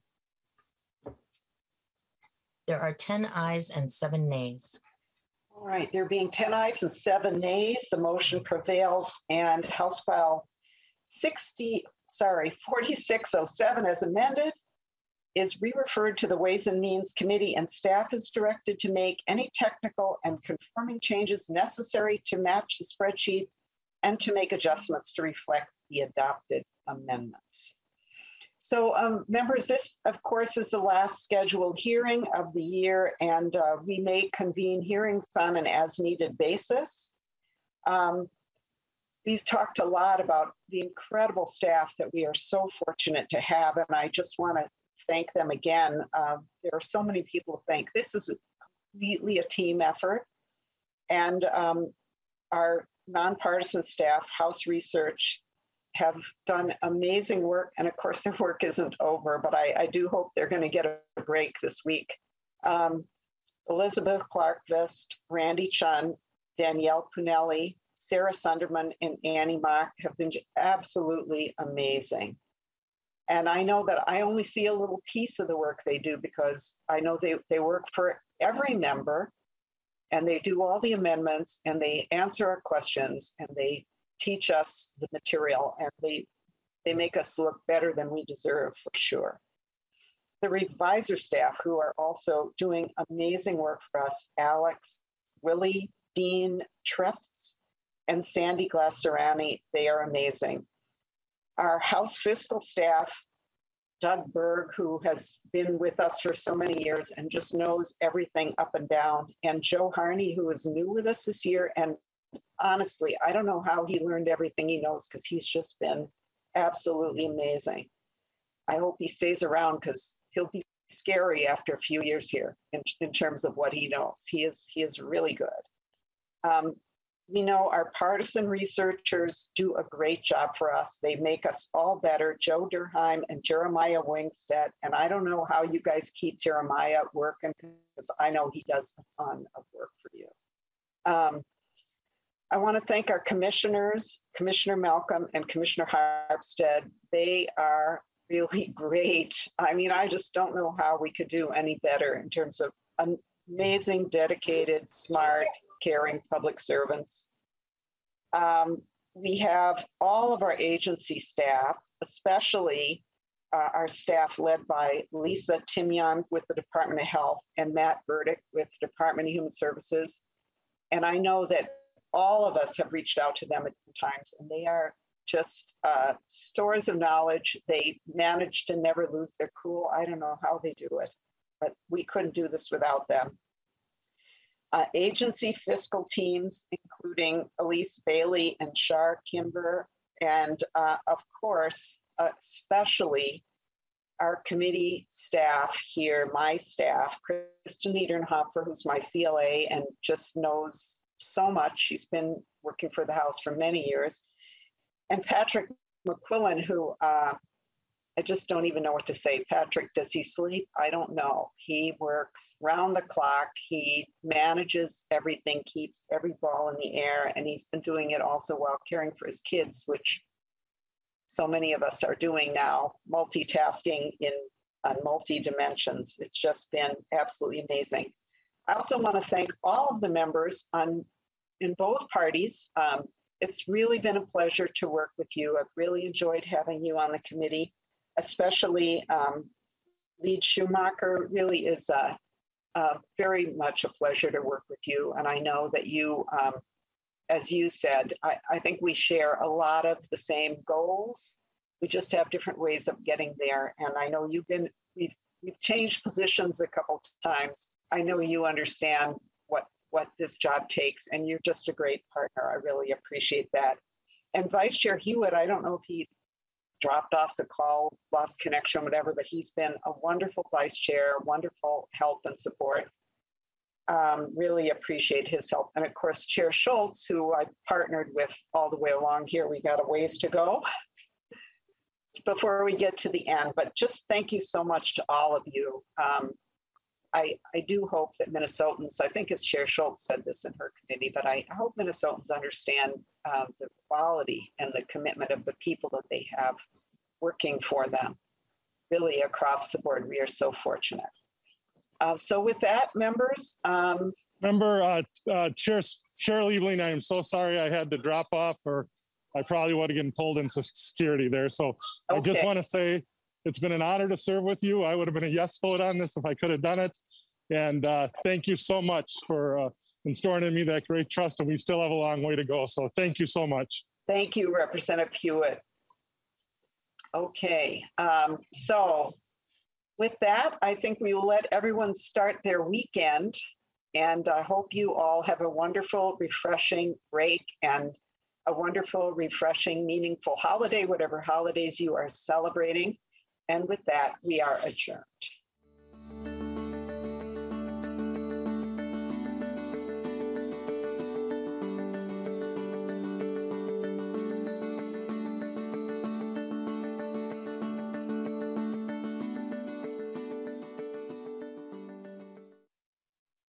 There are 10 ayes and 7 nays. All right, there being 10 ayes and 7 nays, the motion prevails, and House File 4607 as amended is re-referred to the Ways and Means Committee, and staff is directed to make any technical and conforming changes necessary to match the spreadsheet and to make adjustments to reflect the adopted amendments. So members, this of course is the last scheduled hearing of the year, and we may convene hearings on an as needed basis. We've talked a lot about the incredible staff that we are so fortunate to have, and I just want to thank them again. There are so many people to thank. This is completely a team effort, and our nonpartisan staff, House Research, have done amazing work. And of course, their work isn't over, but I do hope they're going to get a break this week. Elizabeth Clark-Vist, Randy Chun, Danielle Punelli, Sarah Sunderman, and Annie Mock have been absolutely amazing. And I know that I only see a little piece of the work they do, because I know they work for every member, and they do all the amendments, and they answer our questions, and they teach us the material, and they make us look better than we deserve, for sure. the revisor staff who are also doing amazing work for us, Alex, Willie, Dean Trefts, and Sandy Glassarani. They are amazing. Our House fiscal staff, Doug Berg, who has been with us for so many years and just knows everything up and down, and Joe Harney, who is new with us this year. And honestly, I don't know how he learned everything he knows, because he's just been absolutely amazing. I hope he stays around, because he'll be scary after a few years here in terms of what he knows. He is really good. We know our partisan researchers do a great job for us. They make us all better, Joe Durheim and Jeremiah Wingstead. And I don't know how you guys keep Jeremiah working, because I know he does a ton of work for you. I want to thank our commissioners, Commissioner Malcolm and Commissioner Harpstead. They are really great. I mean, I just don't know how we could do any better in terms of amazing, dedicated, smart, caring public servants. We have all of our agency staff, especially our staff led by Lisa Timyon with the Department of Health and Matt Burdick with the Department of Human Services. And I know that all of us have reached out to them at times, and they are just stores of knowledge. They manage to never lose their cool. I don't know how they do it, but we couldn't do this without them. Agency fiscal teams, including Elise Bailey and Shar Kimber, and of course, especially our committee staff here, my staff, Kristen Niedernhopfer, who's my CLA and just knows so much. She's been working for the House for many years. And Patrick McQuillan, who I just don't even know what to say. Patrick, does he sleep? I don't know. He works round the clock. He manages everything, keeps every ball in the air, and he's been doing it also while caring for his kids, which so many of us are doing now, multitasking on multi-dimensions. It's just been absolutely amazing. I also want to thank all of the members in both parties. It's really been a pleasure to work with you. I've really enjoyed having you on the committee, especially Lead Schumacher. Really is very much a pleasure to work with you. And I know that you, as you said, I think we share a lot of the same goals. We just have different ways of getting there. And I know we've changed positions a couple times. I know you understand what this job takes, and you're just a great partner. I really appreciate that. And Vice Chair Hewitt, I don't know if he dropped off the call, lost connection, whatever, but he's been a wonderful vice chair, wonderful help and support. Really appreciate his help. And of course, Chair Schultz, who I've partnered with all the way along here. We got a ways to go before we get to the end, but just thank you so much to all of you. I do hope that Minnesotans, I think as Chair Schultz said this in her committee, but I hope Minnesotans understand the quality and the commitment of the people that they have working for them. Really across the board, we are so fortunate. So with that, members. Chair Liebling, I am so sorry I had to drop off, or I probably would have gotten pulled into security there. So okay. I just want to say, it's been an honor to serve with you. I would have been a yes vote on this if I could have done it. And thank you so much for instilling in me that great trust. And we still have a long way to go. So thank you so much. Thank you, Representative Hewitt. Okay, so with that, I think we will let everyone start their weekend. And I hope you all have a wonderful, refreshing break and a wonderful, refreshing, meaningful holiday, whatever holidays you are celebrating. And with that, we are adjourned.